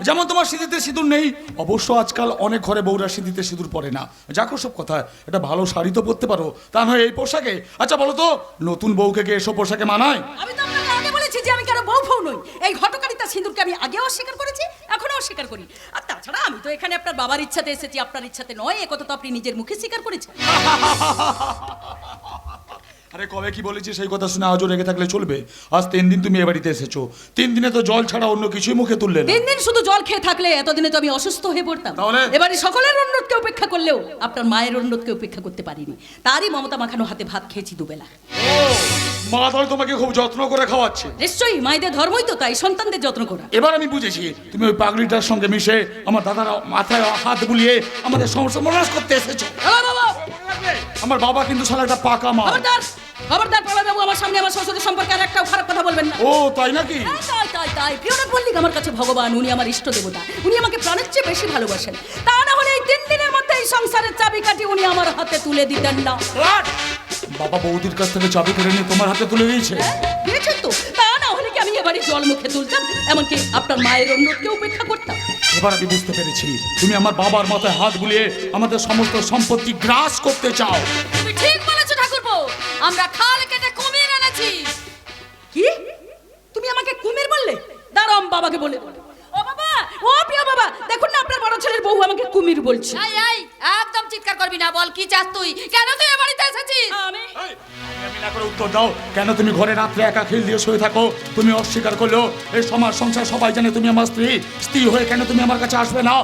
যেমন তোমার সিঁথিতে সিঁদুর নেই। অবশ্য আজকাল অনেক ঘরে বউরা সিঁথিতে সিঁদুর পরে না। যাক সব কথা, এটা ভালো শাড়ি তো পরতে পারো, তা নয় এই পোশাকে। আচ্ছা বলো তো, নতুন বউকে কে এসব পোশাকে মানায়? আমি তো আপনাকে আগে বলেছি যে আমি কেন বউ নই। এই ঘটকারিতা সিঁদুরকে আমি আগেও অস্বীকার করেছি, এখনো অস্বীকার করি। আর তাছাড়া আমি তো এখানে আপনার বাবার ইচ্ছাতে এসেছি, আপনার ইচ্ছাতে নয়। একথা তো আপনি নিজের মুখে স্বীকার করেছেন। আরে কবে কি বলেছি সেই কথা শুনে আজও রেগে থাকলে চলবে? আজ 3 দিন তুমি এ বাড়িতে এসেছো, 3 দিনে তো জল ছাড়া অন্য কিছুই মুখে তুললে না। 3 দিন শুধু জল খেয়ে থাকলে এতদিনে তো আমি অসুস্থ হয়ে পড়তাম। তাহলে? এবারে সকলের অনুরোধকে উপেক্ষা করলেও আপনার মায়ের অনুরোধকে উপেক্ষা করতে পারিনি। তারই মমতা মাখানো হাতে ভাত খেয়েছি দুবেলা। মা তাহলে তোমাকে খুব যত্ন করে খাওয়াচ্ছে। নিশ্চয়ই, মায়েদের ধর্মই তো তাই, সন্তানদের যত্ন করা। এবার আমি বুঝেছি, তুমি ওই পাগড়িটার সঙ্গে মিশে আমার দাদার মাথায় হাত বুলিয়ে আমাদের সমস্যা মনাশ করতে এসেছো। বাবা, আমার বাবা কিন্তু শালা একটা পাকা মা। খবরদার প্রলয়বাবু, আমার সামনে আমার শ্বশুরের সম্পর্কে আর একটাও খারাপ কথা বলবেন না। ও তাই নাকি? তাই প্রিয়নাথ মল্লিক আমার কাছে ভগবান, উনি আমার ইষ্ট দেবতা। উনি আমাকে প্রাণের চেয়ে বেশি ভালোবাসেন। তা না হলে এই 3 দিনের মধ্যে এই সংসারের চাবিকাঠি উনি আমার হাতে তুলে দিতেন না। বাবা বৌদির কাছ থেকে চাবি কেড়ে নিয়ে তোমার হাতে তুলে দিয়েছে? দিয়েছেন তো, তা না হলে কি আমি এবারে জল মুখে তুলতাম, এমনকি আপনার মায়ের অনুরোধকে উপেক্ষা করতাম? এবার আমি বুঝতে পেরেছি, তুমি আমার বাবার মাথায় হাত বুলিয়ে আমাদের সমস্ত সম্পত্তি গ্রাস করতে চাও। তুমি ঠিক বলেছো ঠাকুরপো, আমরা খাল কেটে কুমির এনেছি। কি? তুমি আমাকে কুমির বললে? দাঁড়াও, বাবাকে বলে। ও বাবা, ও প্রিয় বাবা, দেখুন না আপনার বড় ছেলের বউ আমাকে কুমির বলছে। এই একদম চিৎকার করবি না, বল কি চাস তুই? কেন তুই এ বাড়িতে এসেছিস? আমি না করে উত্তর দাও, কেন তুমি ঘরে রাত্রে একা খিল দিয়ে শুয়ে থাকো? তুমি অস্বীকার করলো, এই সমাজ সংসার সবাই জানে তুমি আমার স্ত্রী হয়ে কেন তুমি আমার কাছে আসবে না?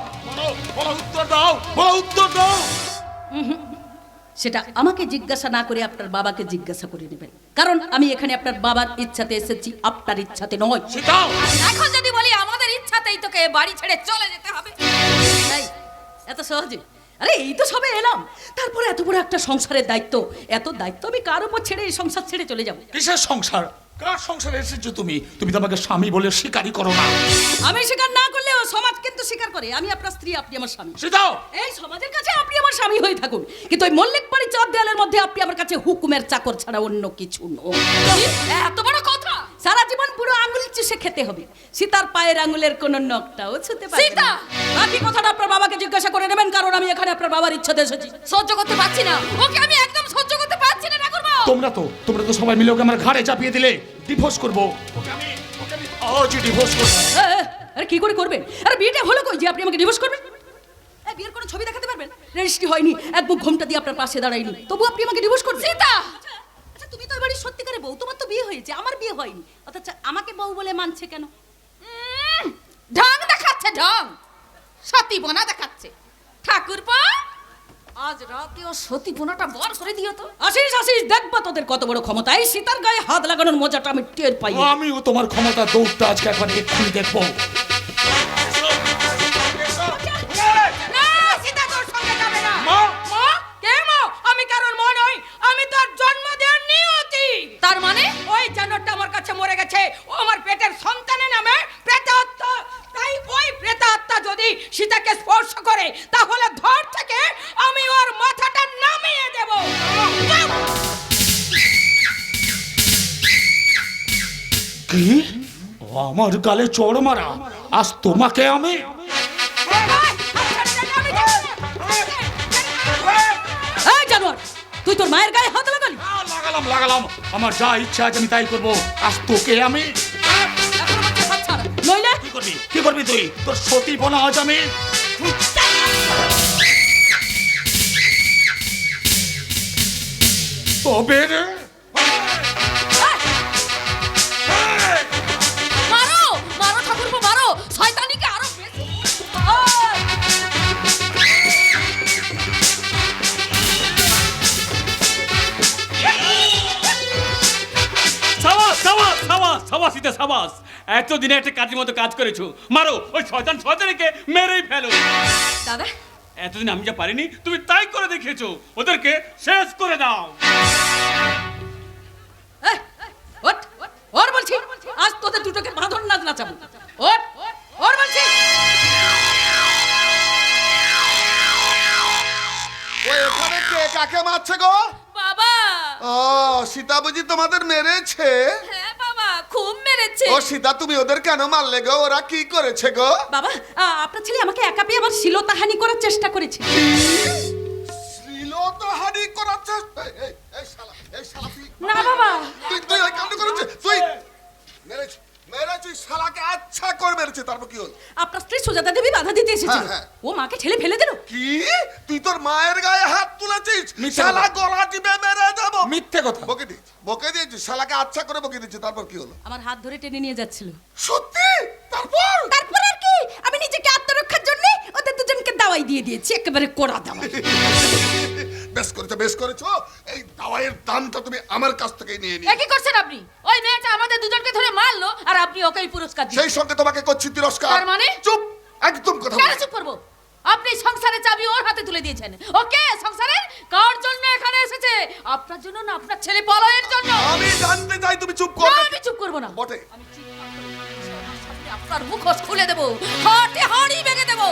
বলো উত্তর দাও, বলো উত্তর দাও। সেটা আমাকে জিজ্ঞাসা না করে আপনার বাবাকে জিজ্ঞাসা করে নেবেন, কারণ আমি এখানে আপনার বাবার ইচ্ছাতে এসেছি, আপনার ইচ্ছাতে নয়। এখন যদি বলি আমাদের ইচ্ছাতেই তোকে বাড়ি ছেড়ে চলে যেতে হবে। তাই এত সহজে আরে এই তো সবে এলাম, তারপরে এত বড় একটা সংসারের দায়িত্ব, এত দায়িত্ব আমি কার উপর ছেড়ে এই সংসার ছেড়ে চলে যাব? কিসের সংসার? কার সংসারে এসেছো তুমি? তুমি তো আমাকে স্বামী বলে স্বীকারই করো না। আমি স্বীকার না করলেও সমাজ কিন্তু স্বীকার করে আমি আপনার স্ত্রী, আপনি আমার স্বামী। সীতা, এই সমাজের কাছে আপনি আমার স্বামী হয়ে থাকুন, কিন্তু ওই মল্লিক বাড়ি চার দেয়ালের মধ্যে আপনি আমার কাছে হুকুমের চাকর ছাড়া অন্য কিছু নয়। এত বড় কথা! সারা জীবন পুরো আঙুল চুষে খেতে হবে, সীতার পায়ের আঙুলের কোনো নখটাও ছুতে পারবে সীতা! না। বাকি কথাটা আপনার বাবাকে জিজ্ঞাসা করে নেবেন, কারণ আমি এখানে আপনার বাবার ইচ্ছাতে এসেছি। সহ্য করতে পারছি না, ওকে আমি একদম সহ্য করতে পারছি না ঠাকুরপো। তোমরা তো সবাই মিলে ওকে আমার ঘাড়ে চাপিয়ে দিলে। ডিভোর্স করবো ওকে আমি আজই ডিভোর্স করবো। আরে কি করে করবেন? আরে বিয়েটা হলো কই যে আপনি আমাকে ডিভোর্স করবেন? এই বিয়ের কোনো ছবি দেখাতে পারবেন? রেজিস্ট্রি হয়নি, এক মুখ ঘোমটা দিয়ে আপনার পাশে দাঁড়াইনি, তবু আপনি আমাকে ডিভোর্স করবেন? সীতা! আচ্ছা তুমি তো এবারে সত্যিকারে বউ, তোমার তো বিয়ে হয়েছে, আমার বিয়ে হয়নি, অথচ আমাকে বউ বলে মানছে কেন? ঢং দেখাচ্ছে, ঢং সতীপনা দেখাচ্ছে। ঠাকুরপো, আজ রাতেও সতীপনাটা বর করে দিও তো। আসিস আসিস, দেখবা তোদের কত বড় ক্ষমতা, এই সীতার গায়ে হাত লাগানোর মজাটা আমি টের পাই। আমিও তোমার ক্ষমতা দৌড়টা আজকে একবার এক্ষুনি দেখবো। না, সীতা তোর সঙ্গে যাবে না। মা! মা? কে মা? আমি কারোর মা নই, আমি তোর জন্ম দেওয়ার নিয়তি। তার মানে? ওই জানোয়ারটা আমার কাছে মরে গেছে, ও আমার পেটের সন্তানের নামে প্রেতাত্মা। তাই ওই প্রেতাত্মা যদি সীতাকে স্পর্শ করে, তাহলে ধর থেকে আমি ওর মাথাটা নামিয়ে দেব। কি? আমার গালে চড় মারা? আজ তোমাকে আমি এই জানোয়ার, তুই তোর মায়ের গায়ে হাত লাগালি? লাগালাম। আমার যা ইচ্ছা আছে আমি তাই করবো। আজ তোকে আমি এখন আমার হাত ছাড়, নইলে কি করবি তুই? তোর সতীপনা আজ আমি তবে রে। মারো, মারো ঠাকুরপো, মারো শয়তানিকে আরো বেশি। সাবাস সীতা সাবাস, এতদিনে একটা কাজের মতো কাজ করেছো। মারো ওই শয়তানকে মেরেই ফেলো। দাদা, এতদিন আমি যা পারিনি তুমি তাই করে দেখিয়েছো, ওদেরকে শেষ করে দাও। এই, ওঠ, ওর বলছি, আজ তোদের দুটোকে বাঁধন নাচ নাচাবো। ওঠ, ওর বলছি। ওই এখানে কে কাকে মারছে গো? বাবা। ও সীতা বুঝি তোমাদের মেরেছে? হ্যাঁ বাবা, খুব মেরেছে। ও সীতা, তুমি ওদের কেন মারলে গো? ওরা কি করেছে গো? বাবা, আপনার ছেলে আমাকে একা পেয়ে আমার শিলতাহানি করার চেষ্টা করেছে। শ্লীলতাহানি করার চেষ্টা? এই শালা না বাবা, তুই ওই কাণ্ড করেছিস? তুই মেরেছিস শালাকে, আচ্ছা করে মেরেছে, তারপর কি হলো? আপনার স্ত্রী সুজাতা দেবী বাধা দিতে এসেছিল, হ্যাঁ। ও মাকে ঠেলে ফেলে দিল। কি? তুই তোর মায়ের গায়ে হাত তুলেছিস? মিথ্যে শালা কথা। গলা টিপে মেরে দেবো। মিথ্যে কথা। বকে দিয়েছিস শালাকে, আচ্ছা করে বকে দিয়েছিস, তারপর কি হলো? আমার হাত ধরে টেনে নিয়ে যাচ্ছিল। সত্যি? তারপর তারপর আর কি, আমি নিজেকে আত্মরক্ষার জন্য ওদের দুজনকে দাওয়াই দিয়ে দিয়েছি, একেবারে কড়া দাওয়াই। বেশ করেছো। এই দাওয়াইয়ের দামটা তুমি আমার কাছ থেকে নিয়ে নিও। এ কি করছেন আপনি? ওই মেয়েটা আমাদের দুজনকে ধরে মারলো, আর আপনি ওকেই পুরস্কার দিন। সেই সঙ্গে তোমাকে করছি তিরস্কার। তার মানে? চুপ, একদম কথা কেন বলবি না। চুপ করবো? আপনি সংসারের চাবি ওর হাতে তুলে দিয়েছেন। ওকে সংসারের কার জন্য এখানে এসেছে? আপনার জন্য না আপনার ছেলে পলয়ের জন্য? আমি জানতে চাই, তুমি চুপ না, করবে? আমি চুপ করবো না। বটে। আমি চিৎকার করে সামনে আপনার মুখোশ খুলে দেবো, হাটে হাড়ি ভেঙে দেবো।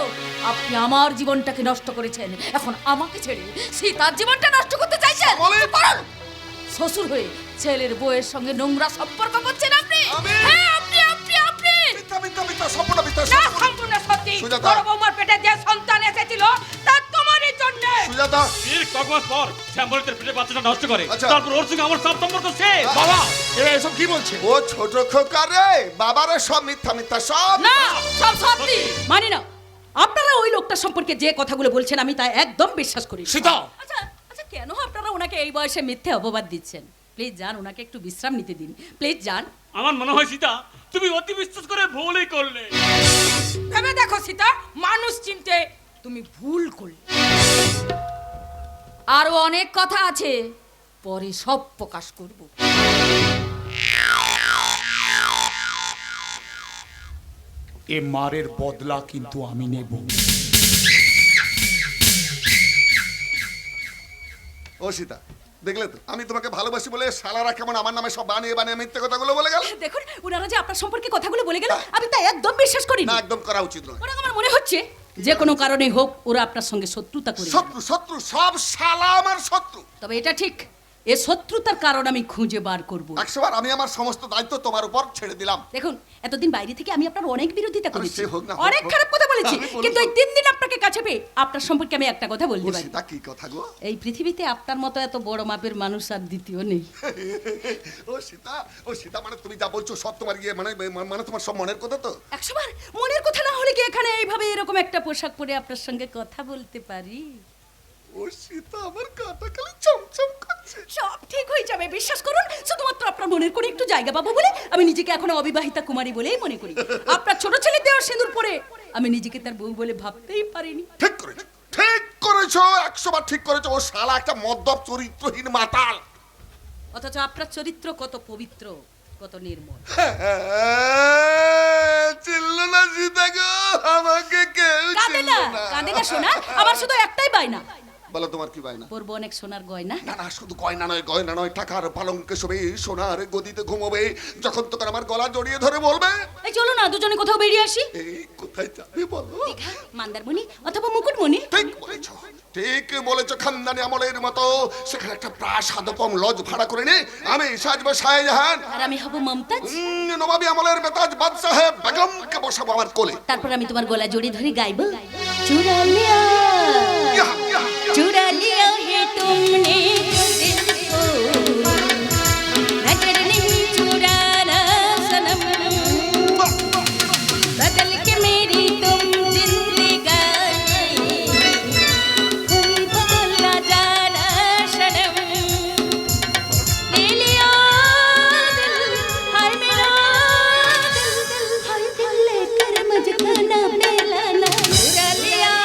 আপনি আমার জীবনটাকে নষ্ট করেছেন, এখন আমাকে ছেড়ে সীতার জীবনটা নষ্ট করতে চাইছেন? বলে। করুন। শ্বশুর হয়ে ছেলের বউয়ের সঙ্গে নোংরা সম্পর্ক করছেন আপনি। আমি- হ্যাঁ, আপনি মিথ্যা, সম্পূর্ণ মিথ্যা। না, সম্পূর্ণ সত্যি। সুজাতা। বড় বৌমার পেটে যে সন্তান এসেছিল তা তোমারই জন্য। সুজাতা, এর কয়েক পর শ্যামলের পেটে বাচ্চাটা নষ্ট করে, আচ্ছা। তারপর ওর সঙ্গে আমার সব সম্পর্ক শেষ। বাবা, এরা এসব কি বলছে? ও ছোট খোকা রে, বাবারে সব মিথ্যা সব। না, সব সত্যি। মানি না, আপনারা ওই লোকটা সম্পর্কে যে কথাগুলো বলছেন আমি তা একদম বিশ্বাস করি না। সীতা, আচ্ছা আচ্ছা, কেন আপনারা ওনাকে এই বয়সে মিথ্যে অপবাদ দিচ্ছেন? প্লিজ যান, ওনাকে একটু বিশ্রাম নিতে দিন, প্লিজ যান। আমার মনে হয় সীতা তুমি অতি বিশ্বাস করে ভুলই করলে। ভেবে দেখো সীতা, মানুষ চিনতে তুমি ভুল করলে। আরো অনেক কথা আছে, পরে সব প্রকাশ করব। এ মারের বদলা কিন্তু আমি নেব। ও সীতা, দেখলে তো আমি তোমাকে ভালোবাসি বলে শালারা কেমন আমার নামে সব বানিয়ে বানিয়ে মিথ্যে কথাগুলো বলে গেল। দেখুন ওনারা যে আপনার সম্পর্কে কথাগুলো বলে গেল, আমি তা একদম বিশ্বাস করি না, না। একদম করা উচিত নয়। ওরা আমার মনে হচ্ছে যে কোনো কারণে হোক ওরা আপনার সঙ্গে শত্রুতা করে। শত্রু শত্রু সব শালা আমার শত্রু। তবে এটা ঠিক, এ শত্রুতার কারণ আমি খুঁজে বার করব। 100 বার আমি আমার সমস্ত দায়িত্ব তোমার উপর ছেড়ে দিলাম। দেখুন এতদিন বাইরে থেকে আমি আপনার অনেক বিরোধিতা আরে করেছি, সে হোক না, হোক, অনেক হোক। খারাপ কথা বলেছি, আমি বলবো। কিন্তু এই 3 দিন আপনাকে কাছে পেয়ে আপনার সম্পর্কে আমি একটা কথা বলতে ও পারি। সীতা, কি কথা গো? এই পৃথিবীতে আপনার মতো এত বড় মাপের মানুষ আর দ্বিতীয় নেই। ও সীতা মানে তুমি যা বলছো সব তোমার ইয়ে মানে মানে তোমার সব মনের কথা তো? 100 বার মনের কথা না হলে কি এখানে এইভাবে এরকম একটা পোশাক পরে আপনার সঙ্গে কথা বলতে পারি? ও সীতা, আমার কাটা খালি চমচম করছে। সব ঠিক হয়ে যাবে, বিশ্বাস করুন। শুধুমাত্র আপনার মনের কোণে একটু জায়গা পাবো বলে আমি নিজেকে এখনো অবিবাহিতা কুমারী বলেই মনে করি। আপনার ছোট ছেলে দেওয়ার সিঁদুর পরে আমি নিজেকে তার বউ বলে ভাবতেই পারিনি। ঠিক করেছো, ঠিক করেছো, 100 বার ঠিক করেছো। ও শালা একটা মদ্যপ চরিত্রহীন মাতাল। অথচ আপনার চরিত্র কত পবিত্র, কত নির্মল। চিল্লো না সীতা গো, আমাকে কেউ কাঁদে না, চিল্লো না। কাঁদে না সোনা, আমার শুধু একটাই বায়না, বলো তোমার কি বায়না? পরবো অনেক সোনার গয়না। না না, শুধু গয়না নয়, গয়না নয়, টাকার পালঙ্কে শোবে, সোনার গদিতে ঘুমোবে, যখন তখন আমার গলা জড়িয়ে ধরে বলবে, এই চলো না দুজনে কোথাও বেরিয়ে আসি। এই কোথায় যাবে বলো? দীঘা, মন্দারমণি অথবা মুকুটমণি। ঠিক বলেছো, ঠিক বলেছো, খানদানি আমলের মতো সেখানে একটা প্রাসাদোপম লজ ভাড়া করে নে, আমি সাজবো শাহজাহান, আর আমি হব মমতাজ। নবাবী আমলের বেতাজ বাদশাহ বেগমকে বসাবো আমার কোলে। তারপর আমি তোমার গলা জড়িয়ে ধরে গাইবো, চুরা লিয়া ইয়া, ইয়া, ইয়া। चुरा लिया है तुमने जो दिल को, नजर नहीं चुराना सनम, बदल के मेरी तुम जिंदगानी, कोई बदल ना जाना सनम, ले लिया दिल, हाय मेरा दिल, हाय दिल लेकर मुझको ना मिलाना, चुरा लिया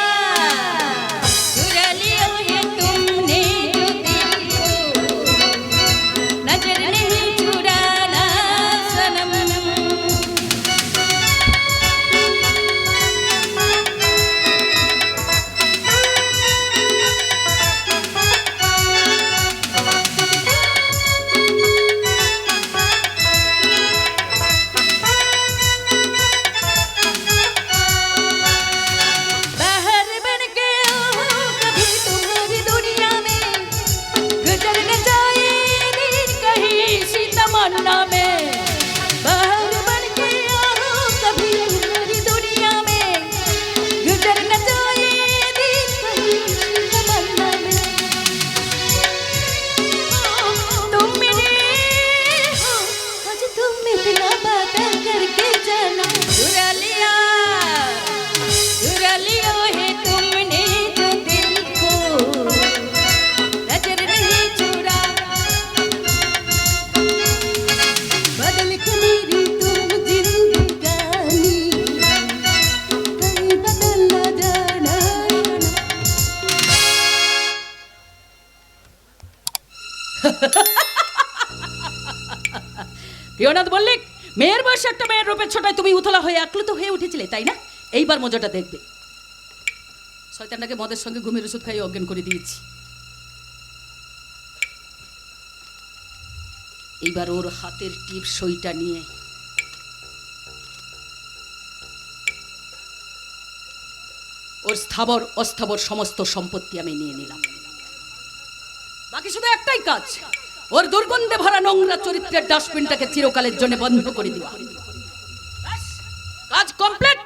है तुमने जो दिल को, नजर नहीं चुराना सनम। बाहर बन के आओ कभी तुम्हारी दुनिया में, गुजर न जाए दिन कहीं सी तमन्ना में। बाहर बन के आओ कभी तुम्हारी दुनिया में, गुजर न जाए दिन कहीं सी तमन्ना में। तुम मेरे हो, आज तुम इतना बातें करके जाना, चुरा लिया है तुमने जो दिल को, नजर नहीं चुरा, बदल के मेरी तुम जिंदगानी, कहीं बदल ना जाना। প্রিয়নাথ মল্লিক, মেয়ের বয়সে একটা মেয়ের রূপের ছোটায় তুমি উতলা হয়ে আপ্লুত হয়ে উঠেছিলে, তাই না? এইবার মজাটা দেখবে। শয়তানটাকে মদের সঙ্গে ঘুমের ওষুধ খাইয়ে অজ্ঞান করে দিয়েছি। এইবার ওর হাতের টিপ সইটা নিয়ে ওর স্থাবর অস্থাবর সমস্ত সম্পত্তি আমি নিয়ে নিলাম। বাকি শুধু একটাই কাজ, ওর দুর্গন্ধে ভরা নোংরা চরিত্রের ডাস্টবিনটাকে চিরকালের জন্য বন্ধ করে দেওয়া। ব্যাস, কাজ কমপ্লিট।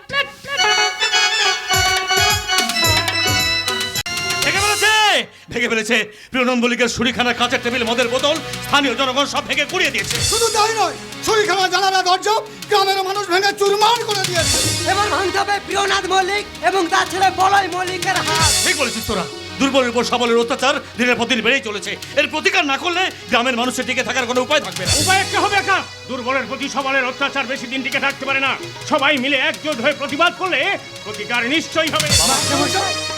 ভেঙে ফেলেছে প্রিয়নন্দ মল্লিকের ছুরিখানা, কাঁচের টেবিল, মদের বোতল, স্থানীয় জনগণ সব ভেঙে গুড়িয়ে দিয়েছে। শুধু তাই নয়, ছুরিখানা, জানালা, দরজা গ্রামের মানুষ ভেঙে চুরমার করে দিয়েছে। এবার ভাঙতে হবে প্রিয়নাথ মল্লিক এবং তার ছেলে বলয় মল্লিকের হাত। ঠিক বলেছিস তোরা, দুর্বলের উপর সবলের অত্যাচার দিনের পর দিন বেড়েই চলেছে। এর প্রতিকার না করলে গ্রামের মানুষের টিকে থাকার কোনো উপায় থাকবে না। উপায় একটা হবে একা, দুর্বলের প্রতি সবলের অত্যাচার বেশি দিন টিকে থাকতে পারে না। সবাই মিলে একজোট হয়ে প্রতিবাদ করলে প্রতিকার নিশ্চয়ই হবে।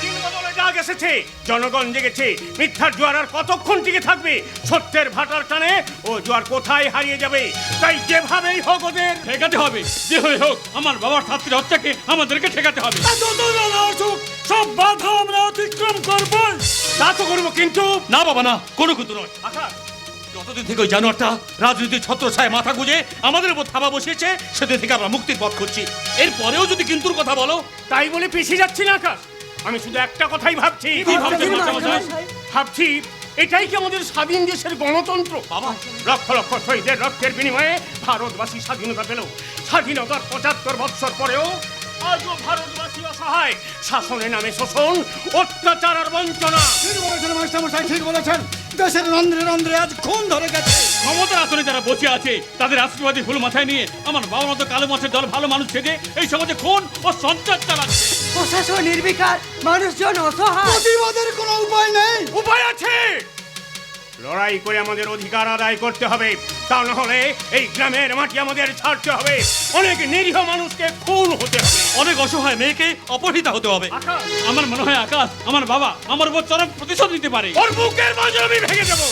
দিন বদলে জাগ এসেছে, জনগণ জেগেছে, মিথ্যার জোয়ার আর কতক্ষণ টিকে থাকবে? সত্যের ভাটার টানে ও জোয়ার কোথায় হারিয়ে যাবে? তাই যেভাবেই হোক ওদের ঠেকাতে হবে, যে হয়ে হোক আমার বাবার ছাত্রীর হত্যাকে আমাদেরকে ঠেকাতে হবে। সব বাধা আমরা অতিক্রম করব। তা তো করবো, কিন্তু না বাবা না, কোনো কিন্তু নয়। আকাশ, যতদিন থেকে ওই জানোয়ারটা রাজনীতির ছত্রছায় মাথা গুঁজে আমাদের উপর থাবা বসিয়েছে, সেদিন থেকে আমরা মুক্তির পথ খুঁজছি। এরপরেও যদি কিন্তুর কথা বলো, তাই বলে পিছিয়ে যাচ্ছি না আকাশ। আমি শুধু একটা কথাই ভাবছি। কি ভাবছেন মাস্টারমশাই? ভাবছি এটাই কি আমাদের স্বাধীন দেশের গণতন্ত্র? বাবা, লক্ষ লক্ষ শহীদের রক্তের বিনিময়ে ভারতবাসী স্বাধীনতা পেল। স্বাধীনতার ৭৫ বৎসর পরেও আজও ভারতবাসী অসহায়। শাসনের নামে শোষণ, অত্যাচার আর বঞ্চনা। ঠিক বলেছেন মাস্টারমশাই, ঠিক বলেছেন। দেশের রন্ধ্রে রন্ধ্রে আজ খুন ধরে গেছে। ক্ষমতার আসনে যারা বসে আছে তাদের আশীর্বাদী ফুল মাথায় নিয়ে আমার বাবা মতো কালো মাছের দল ভালো মানুষ থেকে এই সমাজে খুন ও সঞ্চার চালাচ্ছে। প্রশাসন নির্বিকার, মানুষজন অসহায়। প্রতিবাদের কোনো উপায় নেই। উপায় আছে। লড়াই করে আমাদের অধিকার আদায় করতে হবে। তা না হলে এই গ্রামের মাটি আমাদের ছাড়তে হবে। অনেক নিরীহ মানুষকে খুন হতে হবে। অনেক অসহায় মেয়েকে অপহৃত হতে হবে। আকাশ, আমার মনে হয় আকাশ, আমার বাবা আমার উপর চরম প্রতিশোধ নিতে পারে। ওর বুকের মাঝে আমি ভেঙে দেবো।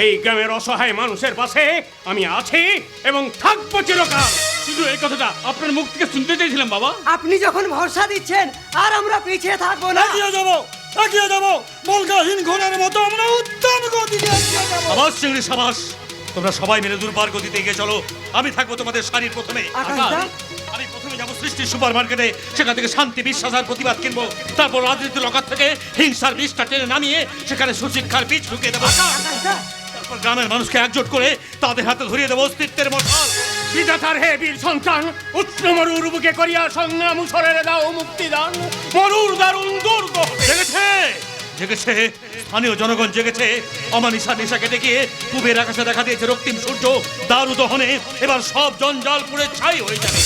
এই গ্রামের অসহায় মানুষের পাশে আমি আছি এবং থাকবো চিরকাল। শুধু এই কথাটা আপনার মুখ থেকে শুনতে চেয়েছিলাম বাবা। আপনি যখন ভরসা দিচ্ছেন আর আমরা পিছিয়ে থাকবো না। এগিয়ে যাবো বলগাহীন ঘোড়ার মতো আমরা উত্তম গতিতে এগিয়ে যাবো। সাবাস চিংড়ি সাবাস, তোমরা সবাই মিলে দুর্বার গতিতে এগিয়ে চলো। আমি থাকবো তোমাদের সারির প্রথমে। আকাশদা, আমি প্রথমে যাবো সৃষ্টির সুপার মার্কেটে, সেখান থেকে শান্তি, বিশ্বাস আর প্রতিবাদ কিনবো। তারপর রাজনীতির লকার থেকে হিংসার বিষটা টেনে নামিয়ে সেখানে সুশিক্ষার বীজ ঢুকিয়ে দেবো। আকাশদা, তারপর গ্রামের মানুষকে একজোট করে তাদের হাতে ধরিয়ে দেবো অস্তিত্বের মশাল। বিধাতার হে বীর সন্তান, উচ্চ মরুর বুকে করিয়া সংগ্রাম মুসরের দাও মুক্তিদান। মরুর দারুণ দুর্গ জেগেছে, জেগেছে, স্থানীয় জনগণ জেগেছে। অমানিসা নিশা কেটে গিয়ে পূবের আকাশে দেখা দিয়েছে রক্তিম সূর্য। দারু দহনে এবার সব জঞ্জাল পুড়ে ছাই হয়ে যাবে।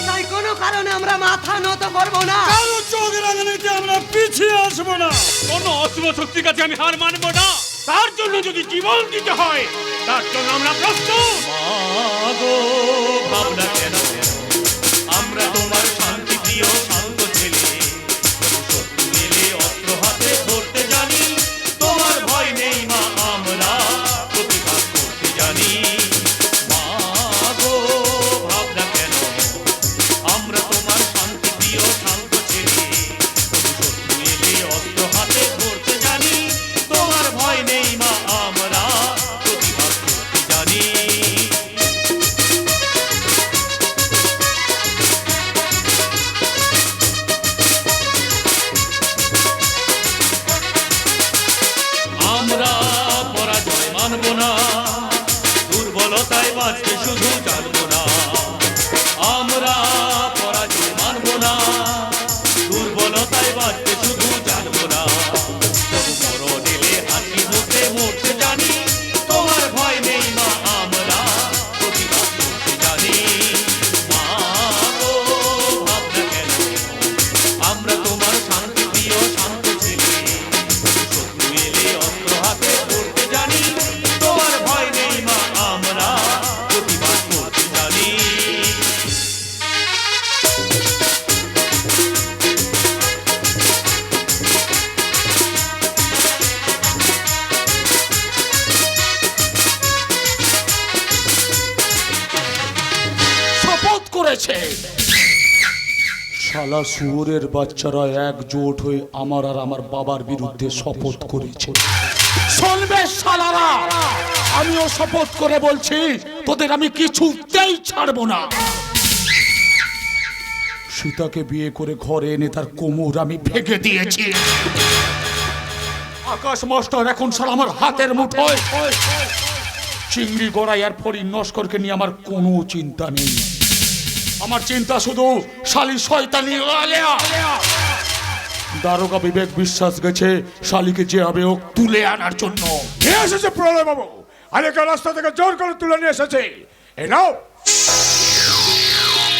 তাই কোনো কারণে আমরা মাথা নত করবো না। কারো চোখ রাঙানিতে আমরা পিছিয়ে আসবো না। কোনো অশুভ শক্তির কাছে আমি হার মানবো না। তার জন্য যদি জীবন দিতে হয়, তার জন্য আমরা প্রস্তুত। মাগো ভাবনা কেন আমরা তোমার শান্তি প্রিয় শান্ত ছেলে, শত্রু এলে অস্ত্র হাতে ধরতে জানি। তোমার ভয় নেই মা, আমরা প্রতিবাদ করতে জানি। মাগো ভাবনা কেন আমরা তোমার শান্তি প্রিয় শান্ত ছেলে, শত্রু এলে অস্ত্র হাতে ধরতে জানি। তোমার ভয় নেই মা, আমরা প্রতিবাদ করতে জানি। আমরা পরাজয় মানব না, দুর্বলতায় বাঁচতে শুধু জানবো না। আমরা পরাজয় মানব না, দুর্বলতায় বাঁচতে শুধু জানবো না। তবু মরণ এলে হাসি মুখে মরতে জানি। তোমার ভয় নেই মা, আমরা প্রতিবাদ করতে জানি। মা গো ভাবনা কেন আমরা তোমার শান্তি প্রিয় শান্ত ছেলে, শত্রু এলে অস্ত্র হাতে ধরতে জানি। তোমার ভয় নেই মা, আমরা প্রতিবাদ করতে জানি। শপথ করেছে। শালা শুয়োরের বাচ্চারা একজোট হয়ে আমার আর আমার বাবার বিরুদ্ধে শপথ করেছে। শুনবে শালারা, আমিও শপথ করে বলছি তোদের আমি কিছুতেই ছাড়বো না। সীতাকে বিয়ে করে ঘরে এনে তার কোমর আমি ভেঙে দিয়েছি। আকাশ মাস্টার এখন শালা আমার হাতের মুঠোয়। চিংড়ি গড়াই আর ফরিং নস্করকে নিয়ে আমার কোনো চিন্তা নেই। আমার চিন্তা শুধু শালি শয়তানি আলেয়া। দারোগা বিবেক বিশ্বাস গেছে শালিকে যে হবে ও তুলে আনার জন্য। নিয়ে এসেছে প্রলয় বাবু, আরেকটা রাস্তা থেকে জোর করে তুলে নিয়ে এসেছে। এ নাও।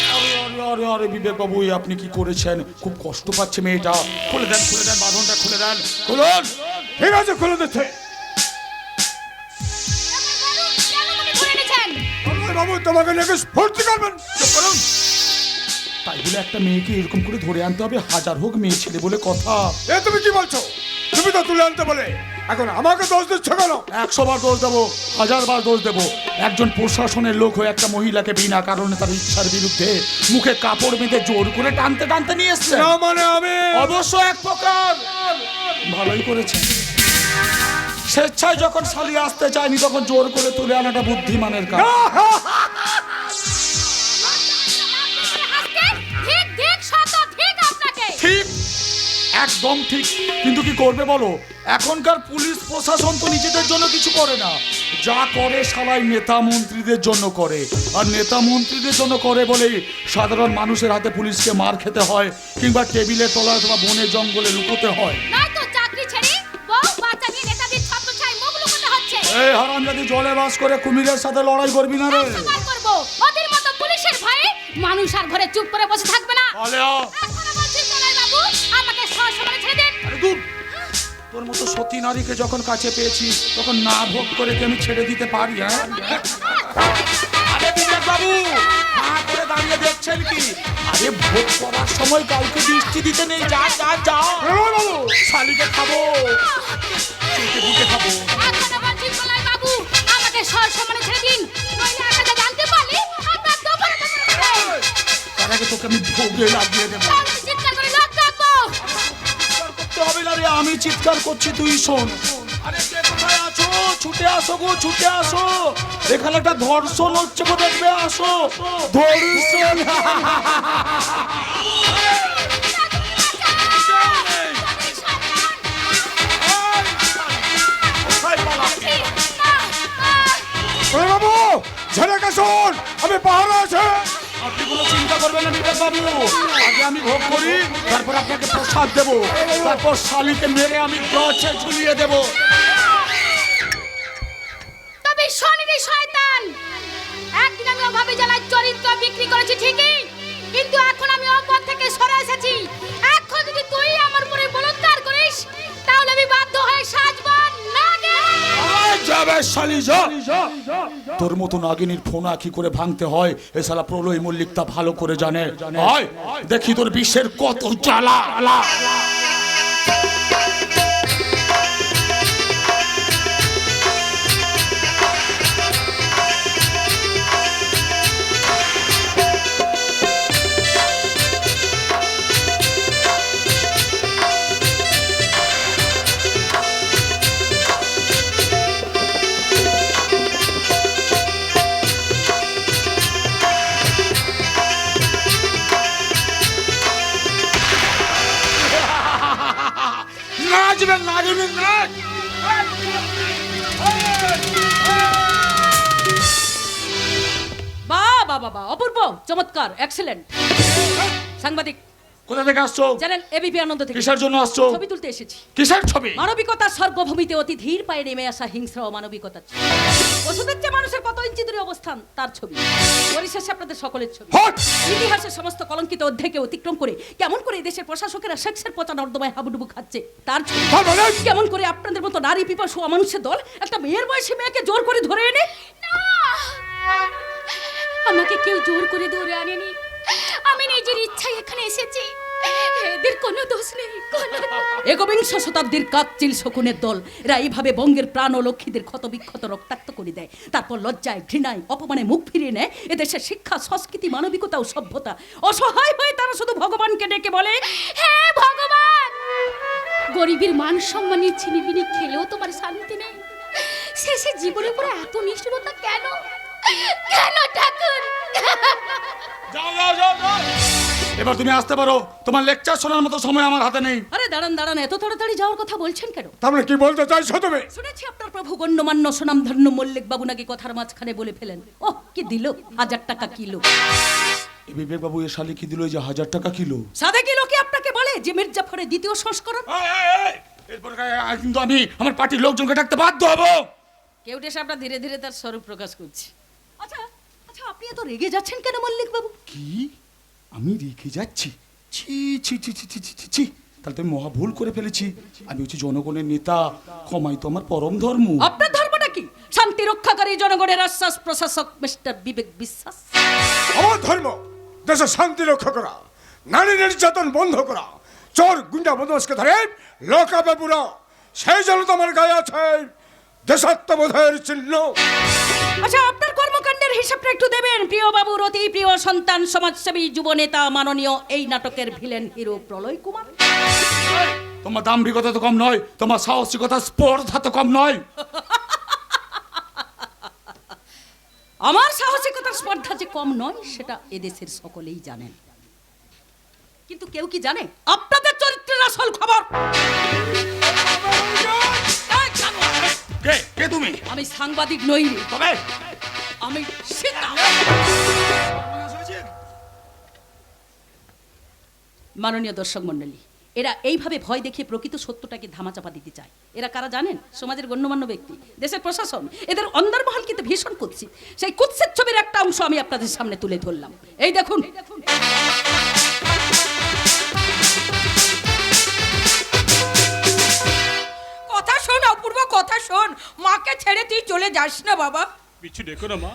আরে আরে আরে আরে বিবেক বাবু, এ আপনি কি করেছেন? খুব কষ্ট পাচ্ছে মেয়েটা। খুলে দেন, খুলে দেন, বাঁধনটা খুলে দেন, খুলুন। ঠিক আছে, খুলে দিচ্ছে। কেন আমাকে ধরে এনেছেন? প্রলয় বাবু তোমাকে নিয়ে স্ফূর্তি করবেন। চুপ করুন। তাই বলে একটা মেয়েকে এরকম করে ধরে আনতে হবে? হাজার হোক মেয়ে ছেলে বলে কথা। এ তুমি কি বলছো? তুমি তো তুলে আনতে বলে এখন আমাকে দোষ দিচ্ছ কেন? 100 বার দোষ দেবো, 1000 বার দোষ দেবো। একজন প্রশাসনের লোক হয়ে একটা মহিলাকে বিনা কারণে তার ইচ্ছার বিরুদ্ধে মুখে কাপড় বেঁধে জোর করে টানতে টানতে নিয়ে এসছে। না মানে আমি অবশ্য এক প্রকার ভালোই করেছে। স্বেচ্ছায় যখন শালি আসতে চায়নি তখন জোর করে তুলে আনাটা বুদ্ধিমানের কাজ। ঠিক ঠিক শত ঠিক আপনাকে। ঠিক, একদম ঠিক। কিন্তু কি করবে বলো, এখনকার পুলিশ প্রশাসন তো নিজেদের জন্য কিছু করে না, যা করে শালাই নেতা মন্ত্রীদের জন্য করে। আর নেতা মন্ত্রীদের জন্য করে বলেই সাধারণ মানুষের হাতে পুলিশকে মার খেতে হয়, কিংবা টেবিলের তলায় অথবা বনে জঙ্গলে লুকোতে হয়। নয়তো চাকরি ছেড়ে বউ বাচ্চা নিয়ে নেতাদের ছত্রছায়ায় মুখ লুকোতে হচ্ছে। এই হারামজাদি জলে বাস করে কুমিরের সাথে লড়াই করবি না রে। সবার করব ওদের মতো পুলিশের ভয়ে মানুষ আর ঘরে চুপ করে বসে থাকবে না। আলেয়া, এখনো বলছি তলাই বাবু আমাকে সসম্মানে ছেড়ে দিন। আরে দূর, তোর মতো সতী নারীকে যখন কাছে পেয়েছি তখন না ভোগ করে কি আমি ছেড়ে দিতে পারি? হ্যাঁ, আরে বিবেক বাবু, হাঁ করে দাঁড়িয়ে দেখছেন কি? আরে ভোগ করার সময় কাউকে দৃষ্টি দিতে নেই। যা যা যা, শালিকে খাবো, চেটে বুটে খাবো। এখনো বলছি তলাই বাবু আমাকে সসম্মানে ছেড়ে দিন, নইলে একা জানতে পারলে আপনার দফারে তার আগে তোকে আমি ভোগে লাগিয়ে দেবো। চিৎকার করে লোক ডাকবো। চিৎকার করতে হবে না রে, আমি চিৎকার করছি, তুই শোন। আরে কে কোথায় আছো? ছুটে আসো গো, ছুটে আসো। এখানে একটা ধর্ষণ হচ্ছে গো, দেখবে, আসো। ধর্ষণ। বাবু ঝেড়ে গেছুন, আমি পাহারা আছে। আপনি কোনো চিন্তা করবেন না বিবেক বাবু, আগে আমি ভোগ করি, তারপর আপনাকে প্রসাদ দেবো, তারপর শালিকে মেরে আমি গাছে ঝুলিয়ে দেবো। তবে শনির শয়তান, একদিন আমি অভাবে জ্বালায় চরিত্র বিক্রি করেছি ঠিকই, কিন্তু এখন আমি অপর থেকে সরে এসেছি। এখন যদি তুই আমার উপরে বলৎকার করিস তাহলে আমি বাধ্য হয়ে সাজবান নাগে। যাবে শালি, যা। তোর মতো নাগিনীর ফোনা কি করে ভাঙতে হয় এ শালা প্রলয় মল্লিক তা ভালো করে জানে। আয় দেখি তোর বিশ্বের কত জ্বালা। নাচবে নাচবে নাচ। বাহ বাহ বাহ, অপূর্ব, চমৎকার, এক্সেলেন্ট। সাংবাদিক কোথা থেকে আসছো? জানেন এবিপি আনন্দ থেকে। কিসের জন্য আসছো? ছবি তুলতে এসেছি। কিসের ছবি? মানবিকতার স্বর্গভূমিতে অতি ধীর পায়ে নেমে আসা হিংস্র ও মানবিকতার ছবি। পশুদের চেয়ে মানুষের কত ইঞ্চি দূরে অবস্থান তার ছবি। পরিশেষে আপনাদের সকলের ছবি। হট! ইতিহাসের সমস্ত কলঙ্কিত অধ্যায়কে অতিক্রম করে কেমন করে এই দেশের প্রশাসকেরা সেক্সের পচা নর্দমায় হাবুডুবু খাচ্ছে তার ছবি। তার মানে? কেমন করে আপনাদের মতো নারী পিপাসু অমানুষের দল একটা মেয়ের বয়সী মেয়েকে জোর করে ধরে এনে। না! আমাকে কেউ জোর করে ধরে আনেনি, আমি নিজের ইচ্ছায় এখানে এসেছি। এদের কোনো দোষ নেই, কোনো দোষ। একবিংশ শতাব্দীর কাকচিল শকুনের দল এরা এইভাবে বঙ্গের প্রাণ ও লক্ষ্মীদের ক্ষতবিক্ষত রক্তাক্ত করে দেয়, তারপর লজ্জায় ঘৃণায় অপমানে মুখ ফিরিয়ে নেয় এদেশের শিক্ষা সংস্কৃতি মানবিকতা ও সভ্যতা। অসহায় হয়ে তারা শুধু ভগবানকে ডেকে বলে, হ্যাঁ ভগবান, গরিবের মান সম্মানের ছিনিবিনি খেলেও তোমার শান্তি নেই। শেষে জীবনের উপরে এত নিষ্ঠুরতা কেন? কেন ঠাকুর? যাও যাও যাও যাও। এবার তুমি আসতে পারো, তোমার লেকচার শোনার মতো সময় আমার হাতে নেই। আরে দাঁড়ান দাঁড়ান, এত তাড়াতাড়ি যাওয়ার কথা বলছেন কেন? তার মানে কি বলতে চাইছো তুমি? শুনেছি আপনার প্রভু গণ্যমান্য সুনামধন্য মল্লিক বাবু নাকি কথার মাঝখানে বলে ফেলেন, ওহ কি দিল 1000 টাকা কিলো। এই বিবেক বাবু এ শালি কি দিল, এই যে 1000 টাকা কিলো। সাদা কিলো কি আপনাকে বলে যে মির্জাফরের দ্বিতীয় সংস্করণ? এরপর কিন্তু আমি আমার পার্টির লোকজনকে ডাকতে বাধ্য হবো। কেউ এসে আপনার ধীরে ধীরে তার স্বরূপ প্রকাশ করছে। আচ্ছা আচ্ছা, আপনি এত রেগে যাচ্ছেন কেন মল্লিক বাবু? কি আমি রেখে যাচ্ছি? ছি ছি ছি ছি ছি ছি ছি ছি, তাহলে তো আমি মহা ভুল করে ফেলেছি। আমি হচ্ছে জনগণের নেতা, ক্ষমাই তো আমার পরম ধর্ম। আপনার ধর্মটা কি? শান্তি রক্ষাকারী জনগণের আশ্বাস প্রশাসক মিস্টার বিবেক বিশ্বাস। আমার ধর্ম দেশের শান্তি রক্ষা করা, নারী নির্যাতন বন্ধ করা, চোর গুন্ডা বদমাসকে ধরে লোকাবে পুরো, সেই জন্য তো আমার গায়ে আছে দেশাত্মবোধের চিহ্ন। আচ্ছা, আপনার কর্মকাণ্ডের হিসাবটা একটু দেবেন প্রিয় বাবুর অতি প্রিয় সন্তান, সমাজসেবী যুবনেতা, মাননীয় এই নাটকের ভিলেন হিরো প্রলয় কুমার। তোমার দাম্ভিকতা তো কম নয়, তোমার সাহসিকতা স্পর্ধা তো কম নয়। আমার সাহসিকতার স্পর্ধা যে কম নয় সেটা এদেশের সকলেই জানেন, কিন্তু কেউ কি জানে আপনাদের চরিত্রের আসল খবর? কে কে তুমি? আমি সাংবাদিক নই রে, তবে আমি সীতা। মাননীয় দর্শক মণ্ডলী, এরা এইভাবে ভয় দেখিয়ে প্রকৃত সত্যটাকে ধামাচাপা দিতে চায়। এরা কারা জানেন? সমাজের গণ্যমান্য ব্যক্তি, দেশের প্রশাসন। এদের অন্দরমহল কিন্তু ভীষণ কুৎসিত। সেই কুৎসিত ছবির একটা অংশ আমি আপনাদের সামনে তুলে ধরলাম। এই দেখুন। কথা শোন অপূর্ব, কথা শোন। মাকে ছেড়ে তুই চলে যাস না বাবা। পিছু দেখো না মা,